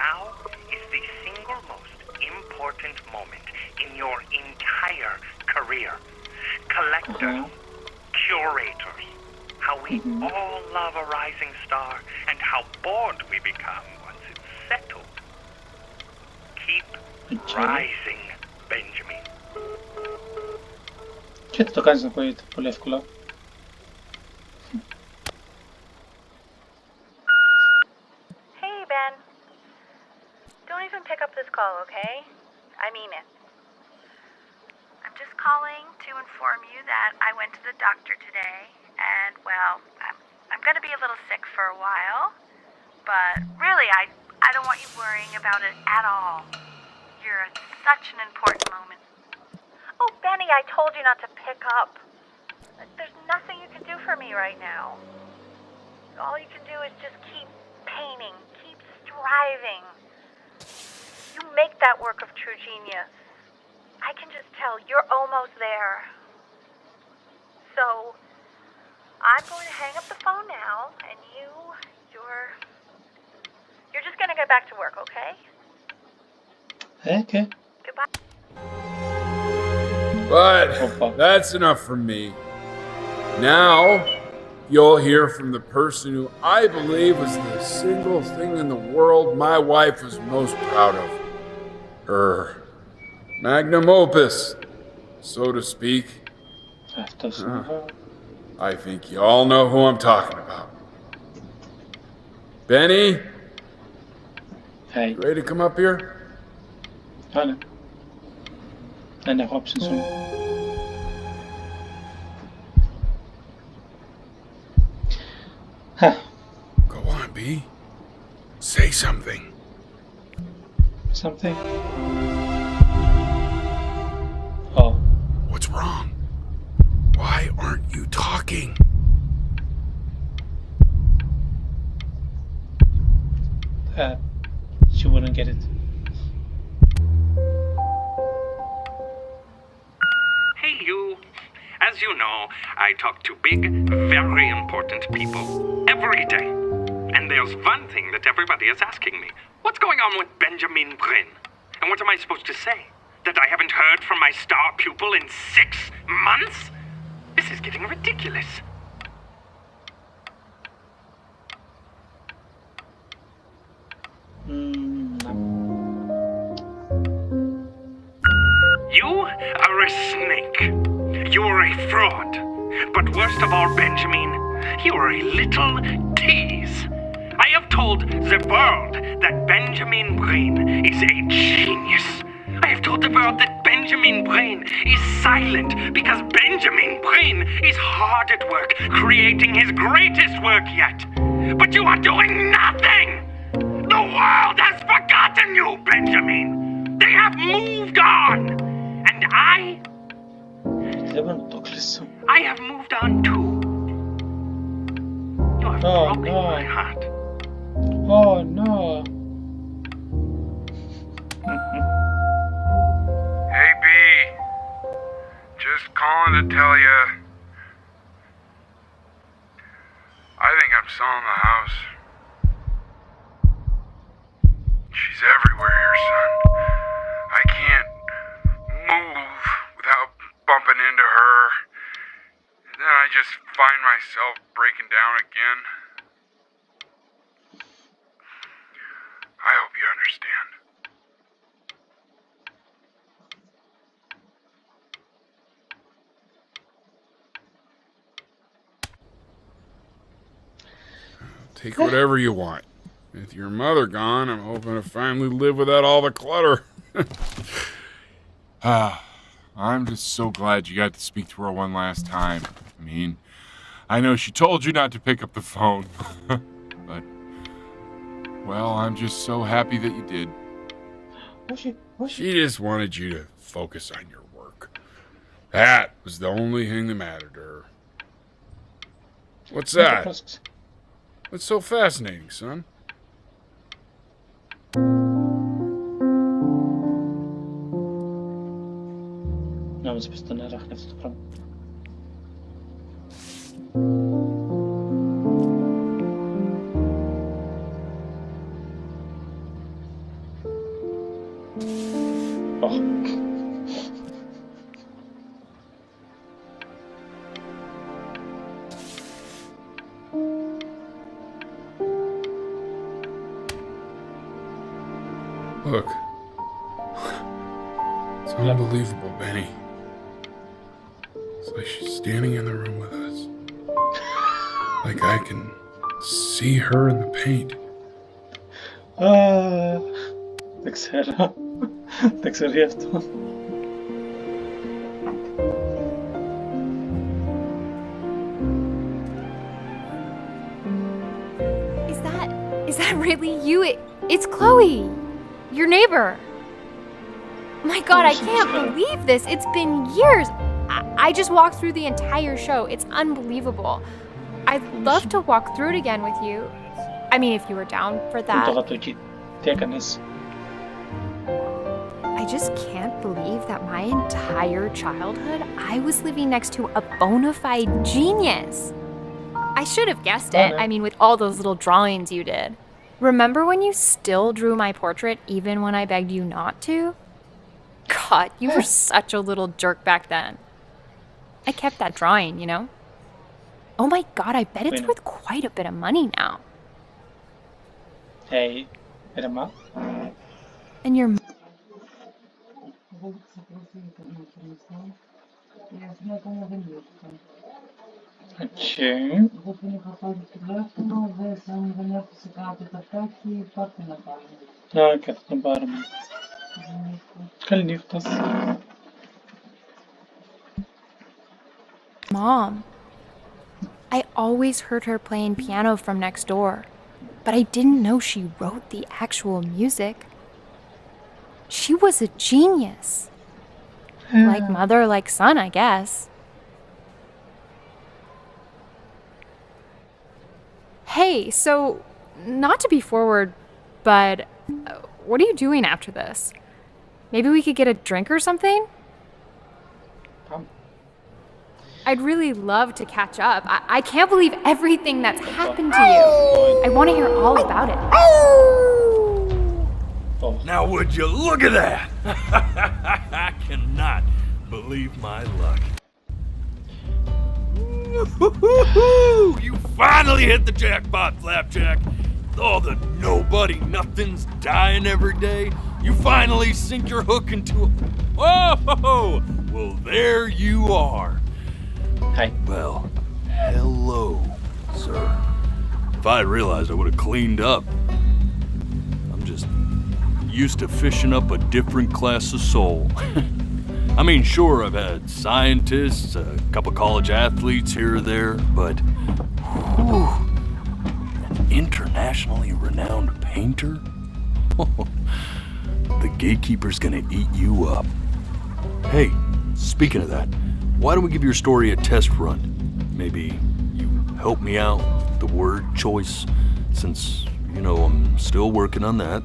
Now is the single most important moment in your entire career. Collectors, curators, how we all love a rising star, and how bored we become once it's settled. Keep rising, Benjamin. Και τι το κάνεις να ακούγεται πολύ εύκολα. Hey, Ben. Don't even pick up this call, okay? I mean it. I'm just calling to inform you that I went to the doctor today, and, well, I'm going to be a little sick for a while, but really, I don't want you worrying about it at all. You're at such an important moment. Oh, Benny, I told you not to pick up. There's nothing you can do for me right now. All you can do is just keep painting, keep striving. You make that work of true genius. I can just tell you're almost there. So, I'm going to hang up the phone now, and you're just going to get back to work, okay? Okay. But that's enough from me. Now, you'll hear from the person who I believe was the single thing in the world my wife was most proud of. Her magnum opus, so to speak. I think you all know who I'm talking about. Benny? Hey. You ready to come up here? Hala. Ben de kopsun sonra. Go on, B. Say something. Something? Oh. What's wrong? Why aren't you talking? She wouldn't get it. Hey, you. As you know, I talk to big, very important people every day. And there's one thing that everybody is asking me. What's going on with Benjamin Brin? And what am I supposed to say? That I haven't heard from my star pupil in 6 months? This is getting ridiculous. You are a snake. You are a fraud. But worst of all, Benjamin, you are a little tease. I have told the world that Benjamin Brin is a genius. I have told the world that Benjamin Brin is silent because Benjamin Brin is hard at work creating his greatest work yet. But you are doing nothing! The world has forgotten you, Benjamin! They have moved on! And I have moved on too. You have broken my heart. Oh no. Hey, B. Just calling to tell you. I think I'm selling the house. She's everywhere here, son. I can't move without bumping into her. And then I just find myself breaking down again. I hope you understand. Take whatever you want. With your mother gone, I'm hoping to finally live without all the clutter. I'm just so glad you got to speak to her one last time. I mean, I know she told you not to pick up the phone. But, well, I'm just so happy that you did. She just wanted you to focus on your work. That was the only thing that mattered to her. What's that? What's so fascinating, son? Vamos a poner a Hnef Strom. Look. It's unbelievable, Benny. It's like she's standing in the room with us. Like I can see her in the paint. Tak serio to. Is that really you? It's Chloe, your neighbor. My God, I can't believe this. It's been years. I just walked through the entire show. It's unbelievable. I'd love to walk through it again with you. I mean, if you were down for that. I just can't believe that my entire childhood, I was living next to a bona fide genius. I should have guessed it. I mean, with all those little drawings you did. Remember when you still drew my portrait even when I begged you not to? God, you were such a little jerk back then. I kept that drawing, you know? Oh my God, I bet it's worth quite a bit of money now. Hey, era más. And your... Okay. Okay, to barman. Kaliftas. Mom. I always heard her playing piano from next door, but I didn't know she wrote the actual music. She was a genius. Like mother, like son, I guess. Hey, so, not to be forward, but what are you doing after this? Maybe we could get a drink or something? I'd really love to catch up. I can't believe everything that's happened to you. I want to hear all about it. Now would you look at that? I cannot believe my luck. You finally hit the jackpot, Flapjack. All the nobody nothings dying every day. You finally sink your hook into a... Whoa! Well, there you are. Hi. Well, hello, sir. If I had realized, I would have cleaned up. I'm just used to fishing up a different class of soul. I mean, sure, I've had scientists, a couple college athletes here or there, but whew, an internationally renowned painter? The gatekeeper's gonna eat you up. Hey, speaking of that, why don't we give your story a test run? Maybe you help me out with the word choice, since, you know, I'm still working on that.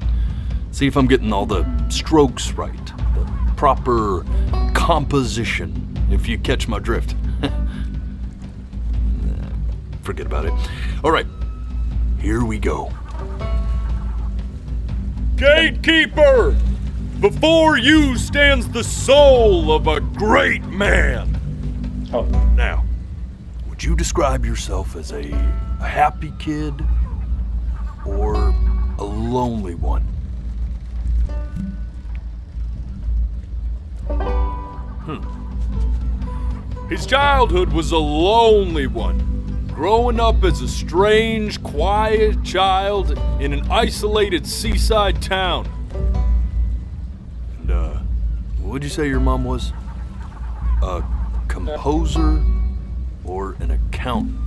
See if I'm getting all the strokes right, the proper composition, if you catch my drift. Forget about it. All right, here we go. Gatekeeper! Before you stands the soul of a great man. Oh. Now, would you describe yourself as a happy kid or a lonely one? His childhood was a lonely one, growing up as a strange, quiet child in an isolated seaside town. And, what'd you say your mom was? A composer or an accountant?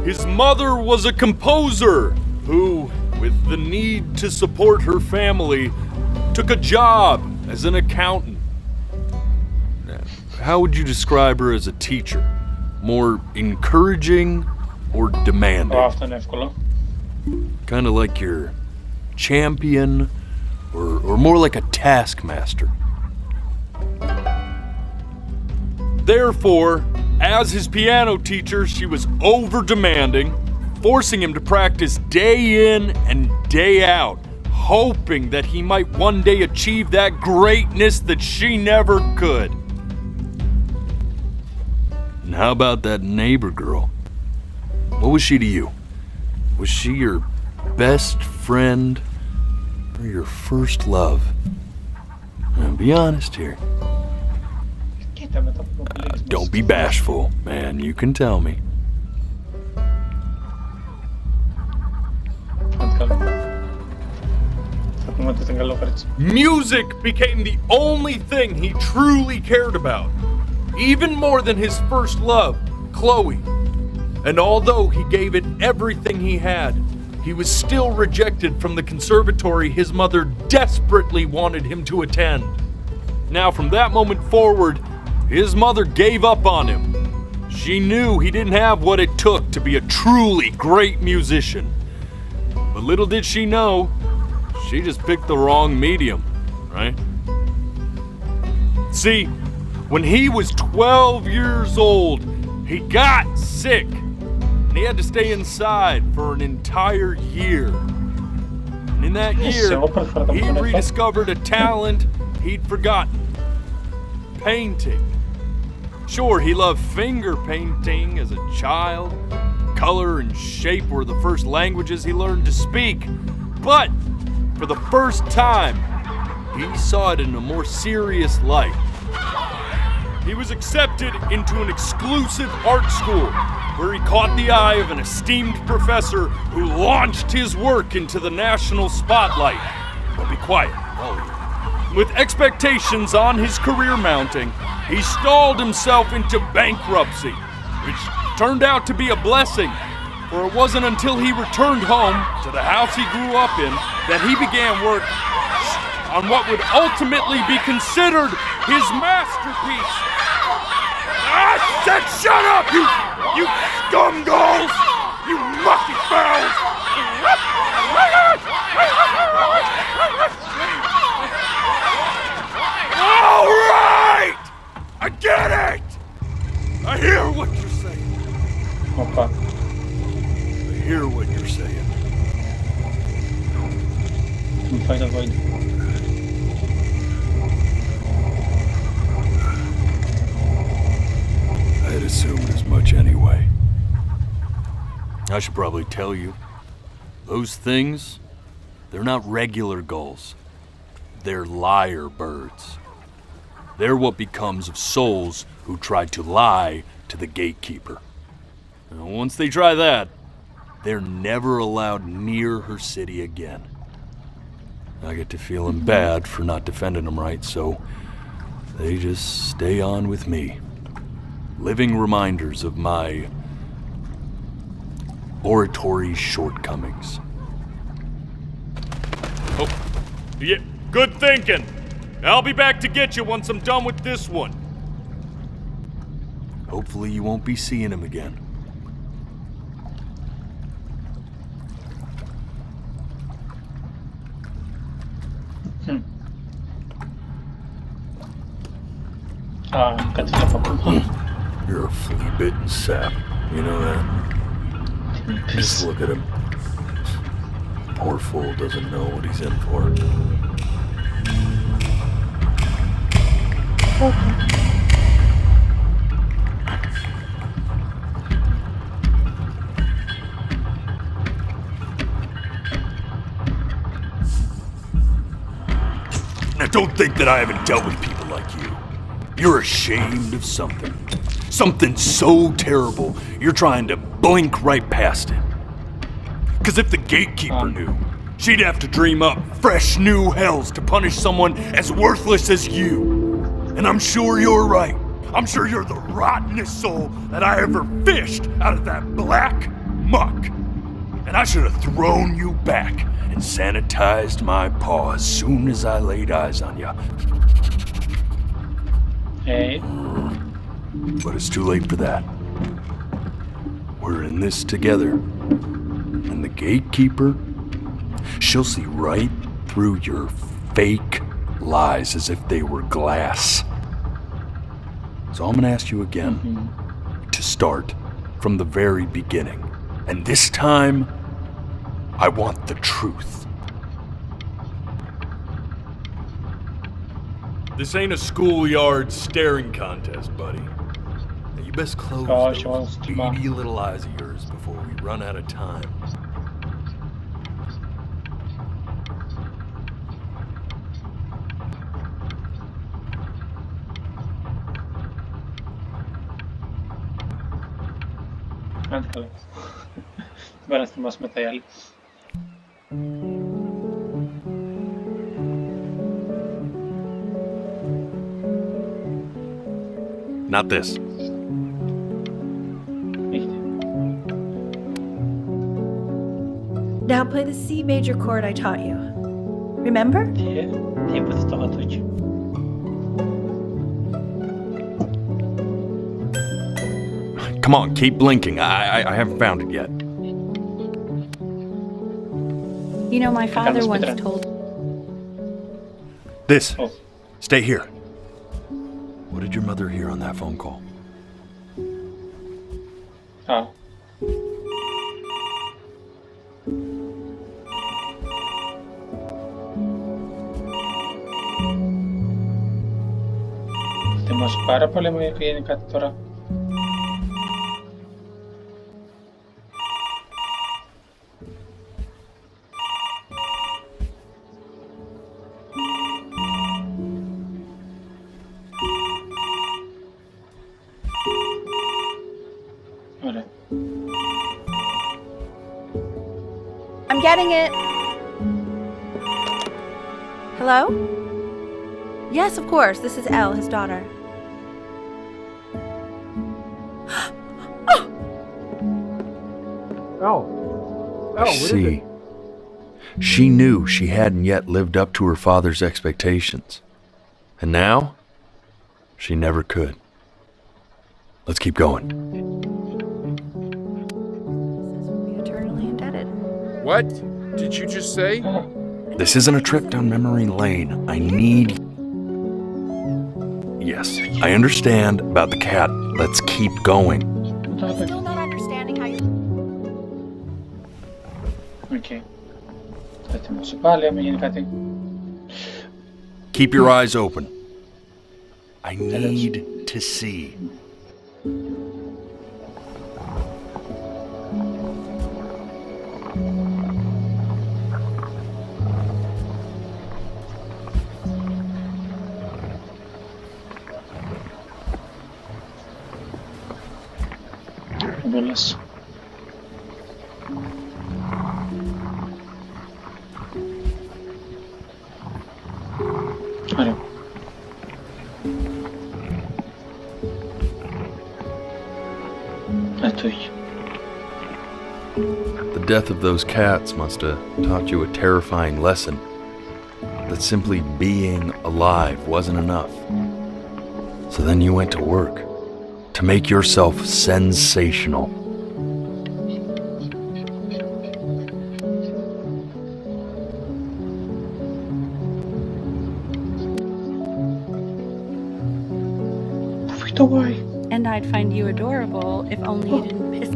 His mother was a composer who, with the need to support her family, took a job as an accountant. How would you describe her as a teacher? More encouraging or demanding? Kind of like your champion or more like a taskmaster? Therefore, as his piano teacher, she was over-demanding, forcing him to practice day in and day out, hoping that he might one day achieve that greatness that she never could. And how about that neighbor girl? What was she to you? Was she your best friend or your first love? Now, be honest here. Don't be bashful, man. You can tell me. Music became the only thing he truly cared about, even more than his first love, Chloe. And although he gave it everything he had, he was still rejected from the conservatory his mother desperately wanted him to attend. Now, from that moment forward, his mother gave up on him. She knew he didn't have what it took to be a truly great musician. But little did she know, she just picked the wrong medium, right? See, when he was 12 years old, he got sick. And he had to stay inside for an entire year. And in that year, he rediscovered a talent he'd forgotten. Painting. Sure, he loved finger painting as a child. Color and shape were the first languages he learned to speak. But for the first time, he saw it in a more serious light. He was accepted into an exclusive art school where he caught the eye of an esteemed professor who launched his work into the national spotlight. But be quiet, all of you. With expectations on his career mounting, he stalled himself into bankruptcy, which turned out to be a blessing, for it wasn't until he returned home to the house he grew up in that he began work on what would ultimately be considered his masterpiece. I said shut up, you scumballs! You mucky fowls! All right! I get it! I hear what you're saying. Opa. I hear what you're saying. Não faz a voz. I had assumed as much anyway. I should probably tell you, those things, they're not regular gulls. They're lyre birds. They're what becomes of souls who tried to lie to the gatekeeper. And once they try that, they're never allowed near her city again. I get to feeling bad for not defending them right, so they just stay on with me. Living reminders of my oratory shortcomings. Oh, yeah, good thinking. I'll be back to get you once I'm done with this one. Hopefully you won't be seeing him again. You're a flea-bitten sap. You know that? Just look at him. Poor fool doesn't know what he's in for. Now don't think that I haven't dealt with people like you. You're ashamed of something. Something so terrible, you're trying to blink right past it. Because if the gatekeeper knew, she'd have to dream up fresh new hells to punish someone as worthless as you. And I'm sure you're right. I'm sure you're the rottenest soul that I ever fished out of that black muck. And I should have thrown you back and sanitized my paw as soon as I laid eyes on you. Hey. But it's too late for that. We're in this together. And the gatekeeper, she'll see right through your fake lies as if they were glass. So I'm gonna ask you again to start from the very beginning. And this time, I want the truth. This ain't a schoolyard staring contest, buddy. Now you best close those beady little eyes of yours before we run out of time. Βάραστε μας με τα άλλα. Not this. Now play the C major chord I taught you. Remember? Come on, keep blinking. I haven't found it yet. You know, my father once told... This. Stay here. What did your mother hear on that phone call? Oh. πάρα πολύ μου γίνει κάτι τώρα. Ωραία. I'm getting it. Hello? Yes, of course. This is Elle, his daughter. See, she knew she hadn't yet lived up to her father's expectations. And now, she never could. Let's keep going. Eternally indebted. What did you just say? This isn't a trip down memory lane. I need... Yes, I understand about the cat. Let's keep going. Still not understanding how you... Okay. Θα ετοιμάσω πάλι, άμα γίνει κάτι. Keep your eyes open. I need to see. Μπολές. Ωραία. Το είχε. The death of those cats must have taught you a terrifying lesson. That simply being alive wasn't enough. So then you went to work. To make yourself sensational. And I'd find you adorable if only you didn't piss.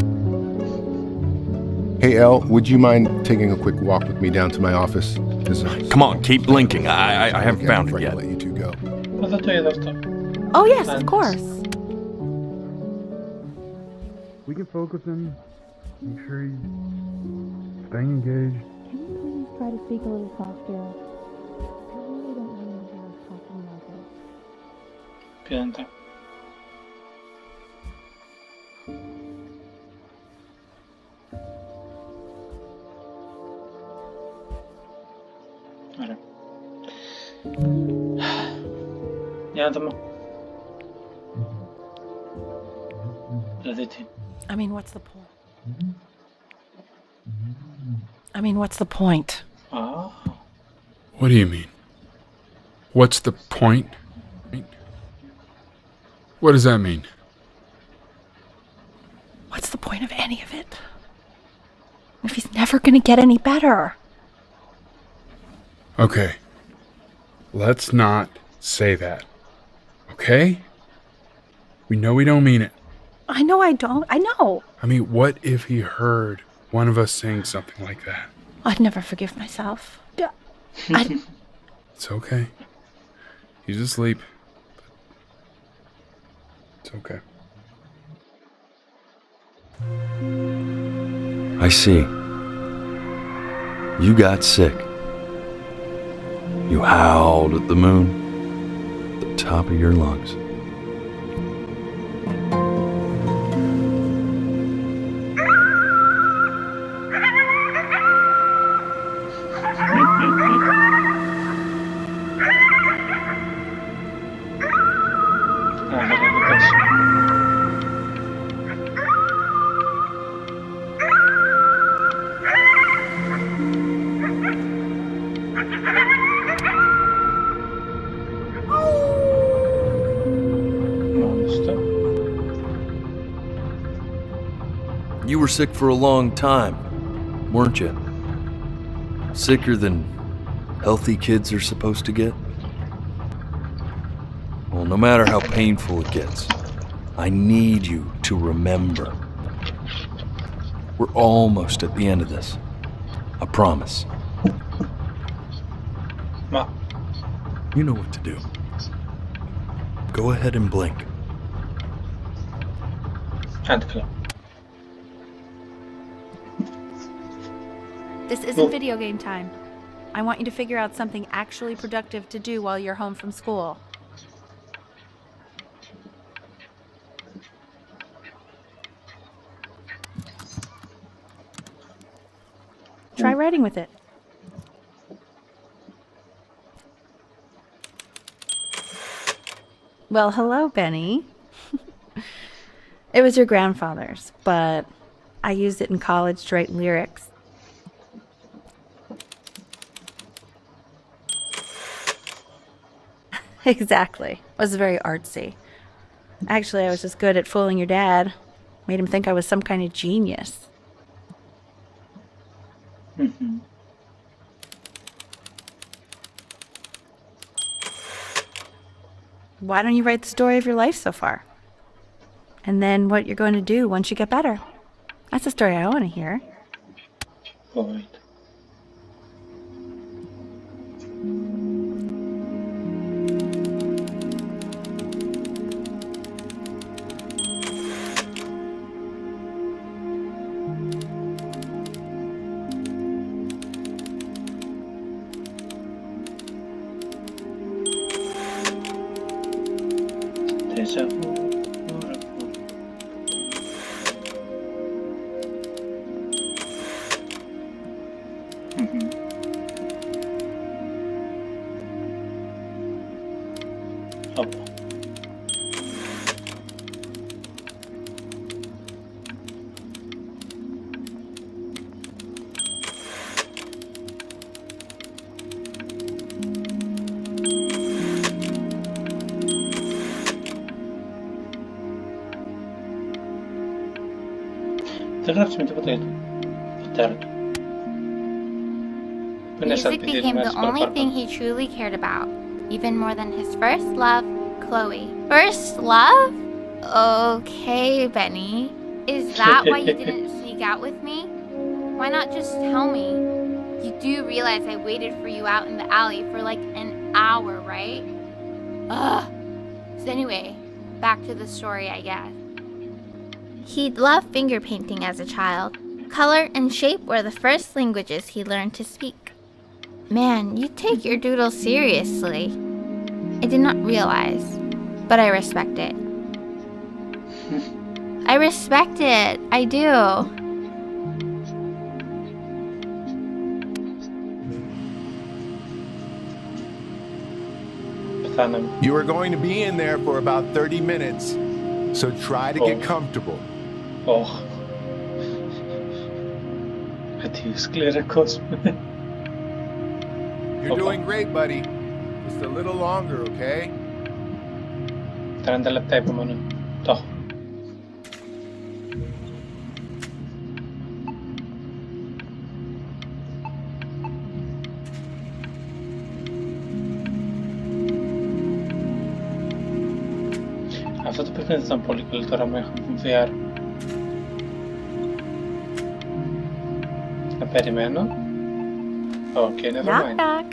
Hey, Elle, would you mind taking a quick walk with me down to my office? Come on, keep blinking. I haven't found it yet. Let you two go. Δεν το είδα αυτό. Oh, yes, of course. We can focus and make sure he's staying engaged. Can you please try to speak a little softer? I really don't want to hear us talking about this. Πιάντα. Ωραία. Για να δούμε. Δηλαδή τι. I mean, what's the point? I mean, what's the point? What do you mean? What's the point? What does that mean? What's the point of any of it? If he's never gonna get any better. Okay. Let's not say that. Okay? We know we don't mean it. I know I don't. I know. I mean, what if he heard one of us saying something like that? I'd never forgive myself. It's okay. He's asleep. It's okay. I see. You got sick. You howled at the moon, at the top of your lungs. You were sick for a long time, weren't you? Sicker than healthy kids are supposed to get? Well, no matter how painful it gets, I need you to remember. We're almost at the end of this. I promise. Ma. You know what to do. Go ahead and blink. Hand clap. This isn't video game time. I want you to figure out something actually productive to do while you're home from school. Try writing with it. Well, hello, Benny. It was your grandfather's, but I used it in college to write lyrics. Exactly. It was very artsy. Actually, I was just good at fooling your dad. Made him think I was some kind of genius. Why don't you write the story of your life so far? And then what you're going to do once you get better. That's the story I want to hear. Alright. Déjà vu. Hoppa. Δεν γράψει με τίποτα για το πατέρα του. Music became the only thing he truly cared about, even more than his first love, Chloe. First love? Okay, Benny. Is that why you didn't sneak out with me? Why not just tell me? You do realize I waited for you out in the alley for like an hour, right? Ugh. So anyway, back to the story, I guess. He'd loved finger painting as a child. Color and shape were the first languages he learned to speak. Man, you take your doodle seriously. I did not realize, but I respect it. I respect it. I do. You are going to be in there for about 30 minutes, so try to get comfortable. Oh. You're doing great, buddy. Just a little longer, okay? 30 λεπτά επόμενο. Το έχω. Αυτό το παιχνίδι δεν ήταν πολύ καλό τώρα με έχουμε VR. Να περιμένω. Okay, never mind. Knock.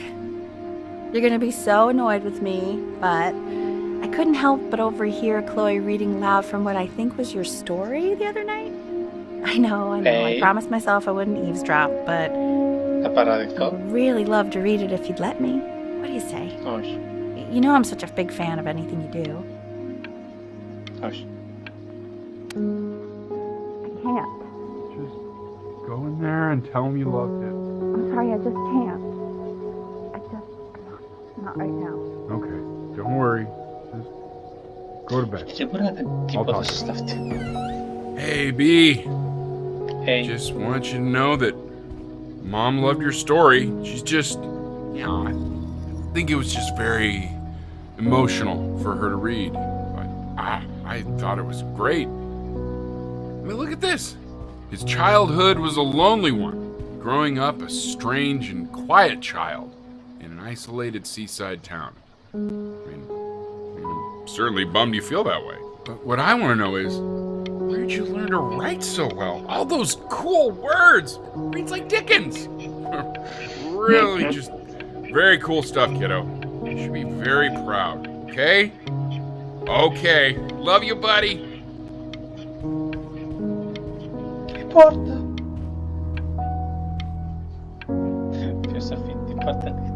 You're gonna be so annoyed with me, but I couldn't help but overhear Chloe reading loud from what I think was your story the other night. I know. Hey. I promised myself I wouldn't eavesdrop, but I'd really love to read it if you'd let me. What do you say? Όχι. You know I'm such a big fan of anything you do. Όχι. I can't. Go in there and tell him you loved it. I'm sorry, I just can't. Not right now. Okay, don't worry. Just go to bed. I'll talk to you. Hey, B. Hey. Just want you to know that Mom loved your story. She's just, I think it was just very emotional for her to read. But I thought it was great. I mean, look at this. His childhood was a lonely one, growing up a strange and quiet child in an isolated seaside town. I mean, I'm certainly bummed you feel that way. But what I want to know is, where did you learn to write so well? All those cool words! Reads like Dickens! Really just very cool stuff, kiddo. You should be very proud, okay? Okay. Love you, buddy. Porta. Più affitti appartamenti.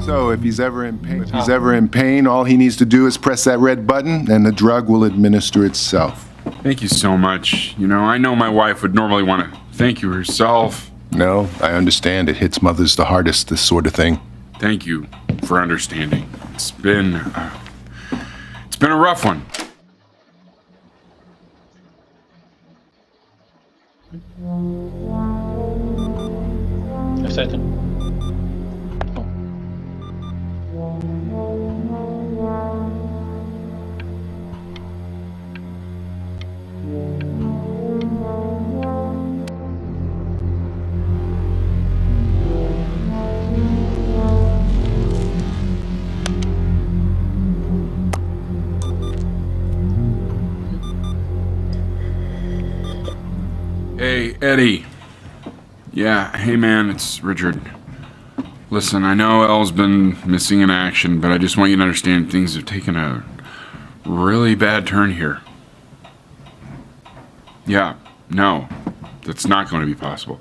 So if he's ever in pain, all he needs to do is press that red button and the drug will administer itself. Thank you so much. You know, I know my wife would normally want to thank you herself. No, I understand. It hits mothers the hardest, this sort of thing. Thank you for understanding. It's been a rough one. Excited. Hey, Eddie. Yeah, hey man, it's Richard. Listen, I know Elle's been missing in action, but I just want you to understand things have taken a really bad turn here. Yeah, no, that's not going to be possible.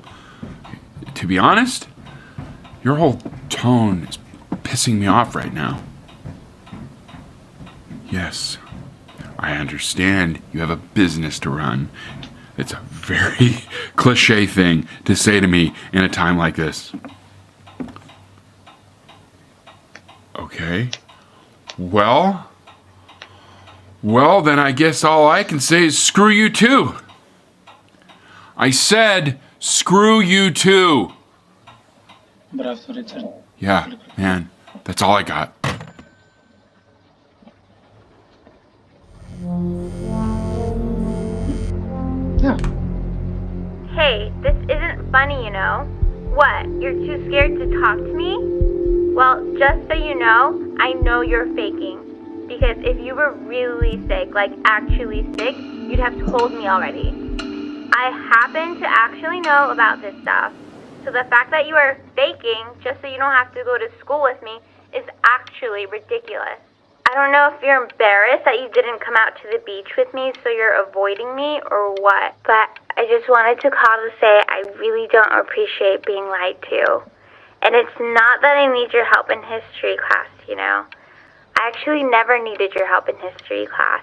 To be honest, your whole tone is pissing me off right now. Yes, I understand you have a business to run. It's a very cliche thing to say to me in a time like this. Okay. Well, then I guess all I can say is screw you too. I said screw you too. Bravo, Richard. Yeah, man, that's all I got. Yeah. Hey, this isn't funny, you know. What, you're too scared to talk to me? Well, just so you know, I know you're faking. Because if you were really sick, like actually sick, you'd have told me already. I happen to actually know about this stuff. So the fact that you are faking just so you don't have to go to school with me is actually ridiculous. I don't know if you're embarrassed that you didn't come out to the beach with me, so you're avoiding me, or what. But I just wanted to call to say I really don't appreciate being lied to. And it's not that I need your help in history class, you know. I actually never needed your help in history class.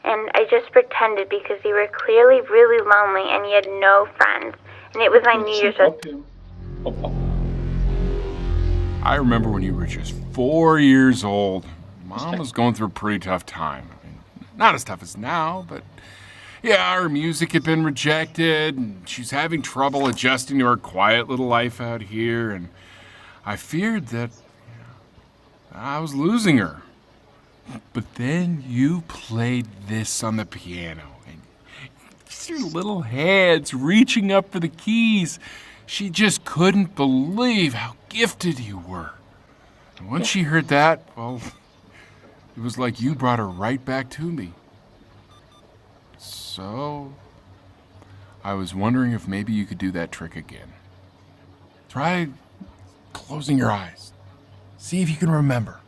And I just pretended because you were clearly really lonely and you had no friends. And it was my New Year's resolution. I remember when you were just 4 years old. Mom was going through a pretty tough time. I mean, not as tough as now, but yeah, her music had been rejected, and she's having trouble adjusting to her quiet little life out here, and I feared that I was losing her. But then you played this on the piano, and your little hands reaching up for the keys. She just couldn't believe how gifted you were. And once she heard that, well, it was like you brought her right back to me. So, I was wondering if maybe you could do that trick again. Try closing your eyes. See if you can remember.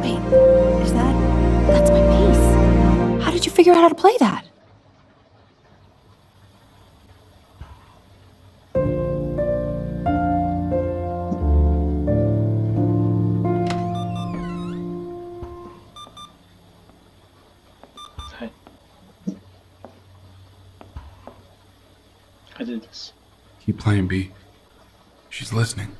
Wait, that's my bass. How did you figure out how to play that? I did this. Keep playing, B. She's listening.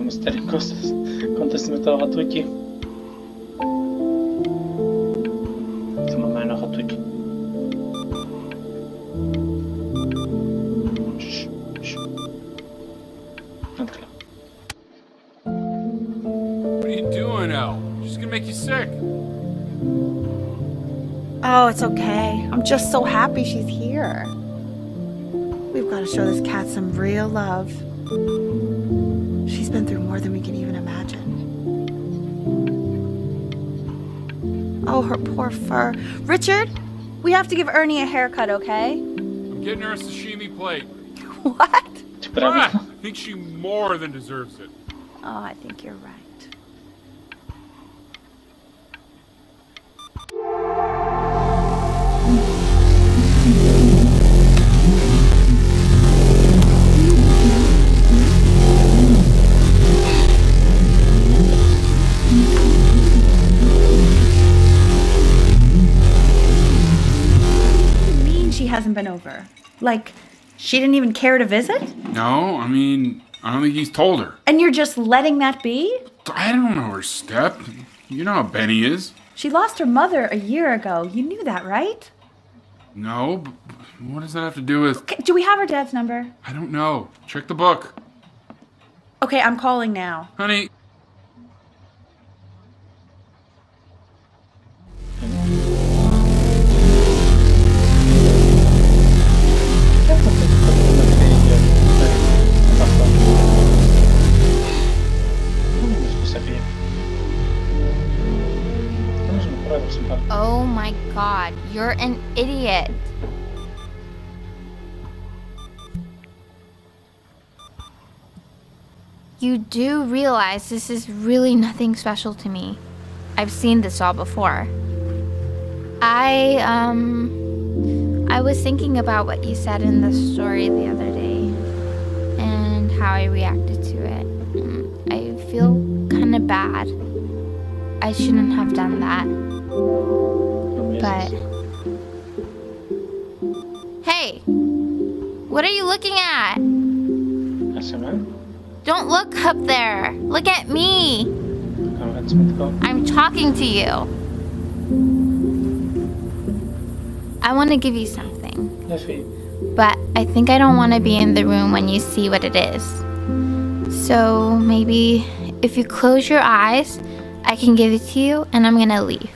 Misteri cosas. Acontecimento ao Hatuki. Tämä mä en oo Hatuki. Shh, shh. Antkla. What are you doing, Elle? She's gonna make you sick. Oh, it's okay. I'm just so happy she's here. We've got to show this cat some real love. She's been through more than we can even imagine. Oh, her poor fur. Richard, we have to give Ernie a haircut, okay? I'm getting her a sashimi plate. What? I think she more than deserves it. Oh, I think you're right. Hasn't been over. Like, she didn't even care to visit? No, I mean, I don't think he's told her. And you're just letting that be? I don't know her step. You know how Benny is. She lost her mother a year ago. You knew that, right? No, but what does that have to do with... Okay, do we have her dad's number? I don't know. Check the book. Okay, I'm calling now. Honey. Oh my god, you're an idiot. you do realize this is really nothing special to me. I've seen this all before. I was thinking about what you said in the story the other day and how I reacted to it. I feel kind of bad. I shouldn't have done that. But hey, what are you looking at? Don't look up there. Look at me. I'm talking to you. I want to give you something. But I think I don't want to be in the room when you see what it is. So maybe if you close your eyes, I can give it to you and I'm going to leave.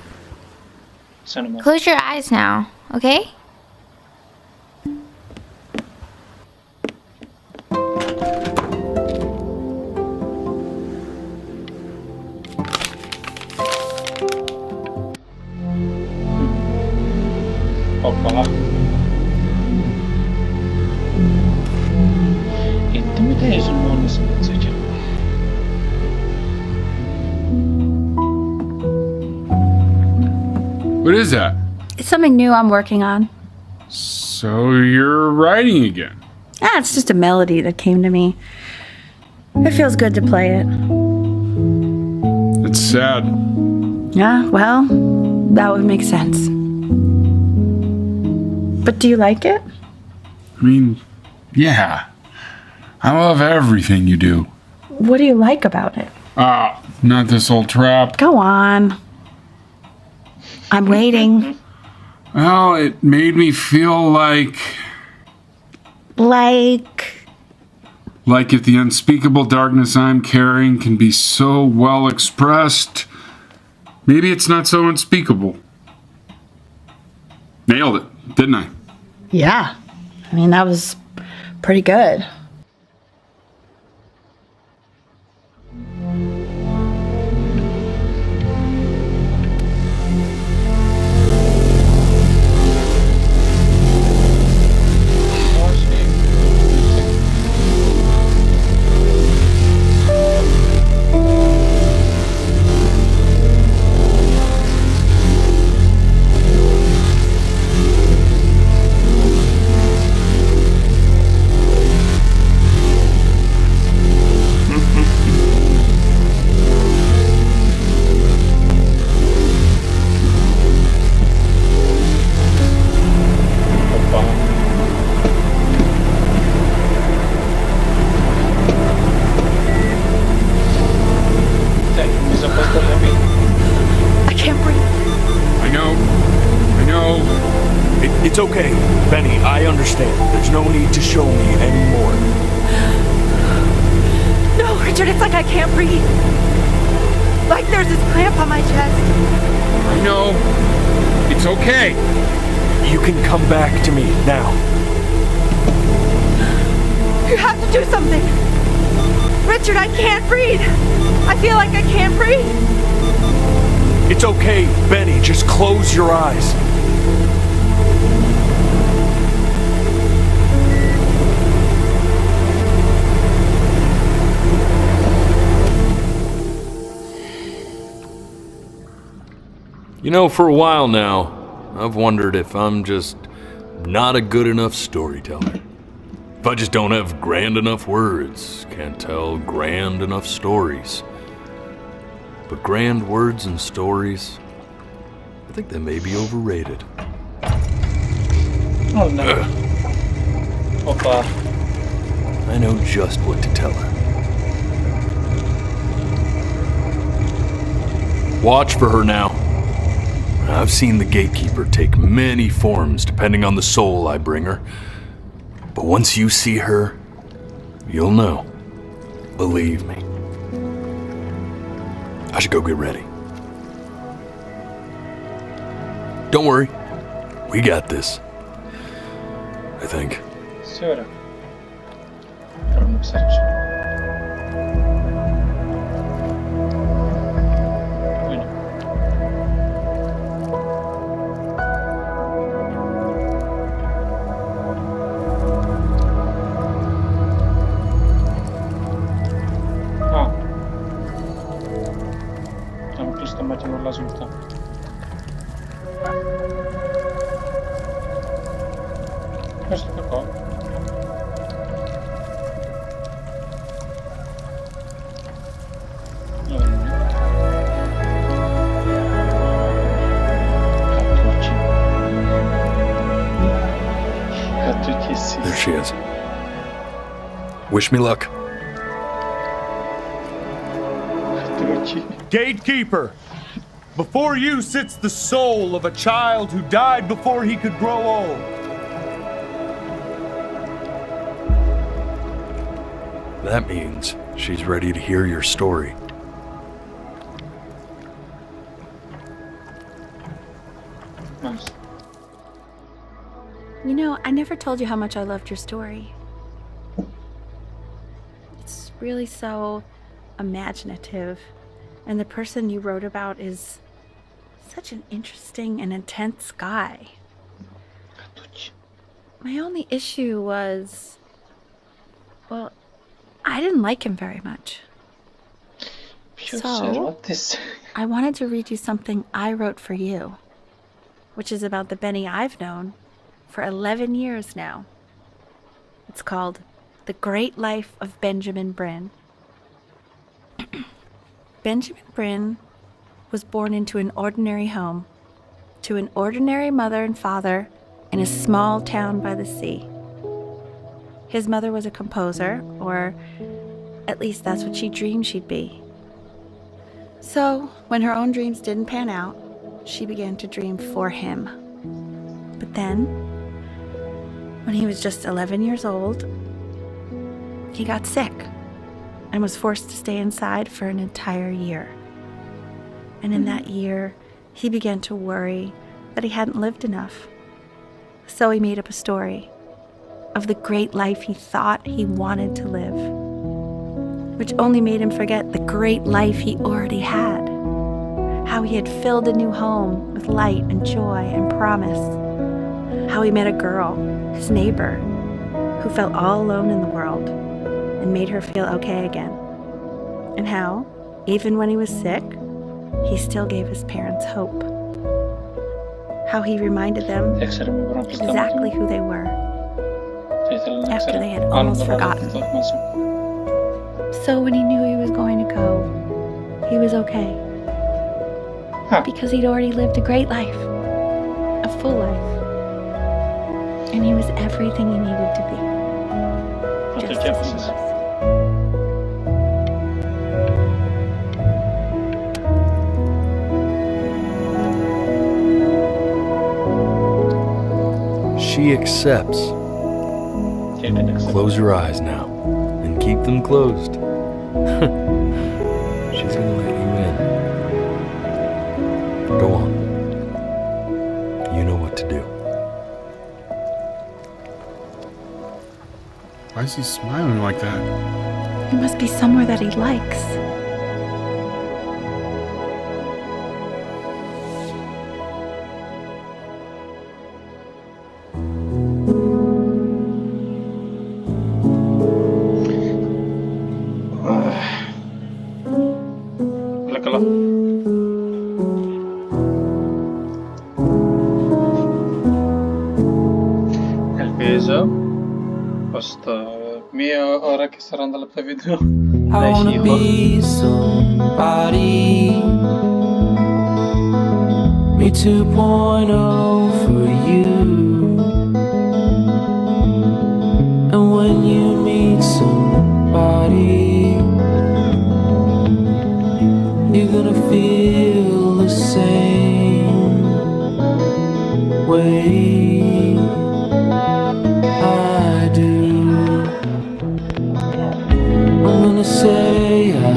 Close your eyes now, okay? Opa. Inte med dig som månisen säger. What is that? It's something new I'm working on. So you're writing again? It's just a melody that came to me. It feels good to play it. It's sad. Yeah, well, that would make sense. But do you like it? I mean, yeah. I love everything you do. What do you like about it? Not this old trap. Go on. I'm waiting. Well, it made me feel like if the unspeakable darkness I'm carrying can be so well expressed, maybe it's not so unspeakable. Nailed it, didn't I? Yeah. I mean, that was pretty good. It's okay, Benny, I understand. There's no need to show me anymore. No, Richard, it's like I can't breathe. Like there's this cramp on my chest. I know. It's okay. You can come back to me now. You have to do something. Richard, I can't breathe. I feel like I can't breathe. It's okay, Benny, just close your eyes. You know, for a while now, I've wondered if I'm just not a good enough storyteller. If I just don't have grand enough words, can't tell grand enough stories. But grand words and stories, I think they may be overrated. Oh no. Opa. I know just what to tell her. Watch for her now. I've seen the gatekeeper take many forms depending on the soul I bring her. But once you see her, you'll know. Believe me. I should go get ready. Don't worry. We got this. I think. Sure. Problem search. αλλάζουν αυτά. Πώς το κακό. There she is. Wish me luck. Gatekeeper, before you sits the soul of a child who died before he could grow old. That means she's ready to hear your story. You know, I never told you how much I loved your story. It's really so imaginative, and the person you wrote about is such an interesting and intense guy. My only issue was, well, I didn't like him very much. So, I wanted to read you something I wrote for you, which is about the Benny I've known for 11 years now. It's called The Great Life of Benjamin Brin. Benjamin Brin was born into an ordinary home, to an ordinary mother and father in a small town by the sea. His mother was a composer, or at least that's what she dreamed she'd be. So, when her own dreams didn't pan out, she began to dream for him. But then, when he was just 11 years old, he got sick and was forced to stay inside for an entire year. And in that year, he began to worry that he hadn't lived enough. So he made up a story of the great life he thought he wanted to live, which only made him forget the great life he already had. How he had filled a new home with light and joy and promise. How he met a girl, his neighbor, who felt all alone in the world and made her feel okay again. And how, even when he was sick, he still gave his parents hope. How he reminded them exactly who they were after they had almost forgotten. So when he knew he was going to go, he was okay. Because he'd already lived a great life, a full life. And he was everything he needed to be. Just as he was. She accepts. Close your eyes now, and keep them closed. She's gonna let you in. Go on. You know what to do. Why is he smiling like that? It must be somewhere that he likes. Μία ώρα και 40 λεπτά βίντεο. I wanna be somebody. Me 2.0 for you. And when you meet somebody, you're gonna feel the same way I do. I'm gonna say I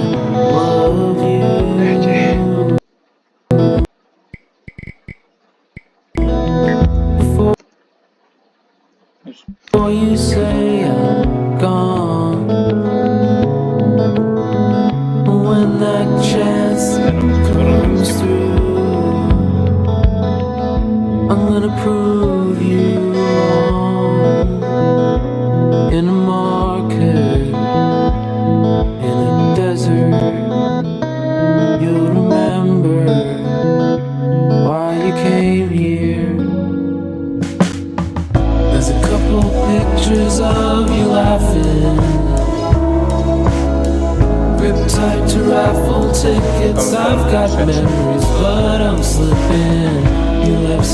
love you. Before you say I'm gone, when that chance comes through, I'm gonna prove you wrong. In a market, in a desert, you'll remember of you laughing. Grip tight to raffle tickets. I've got memories, but I'm slipping. You left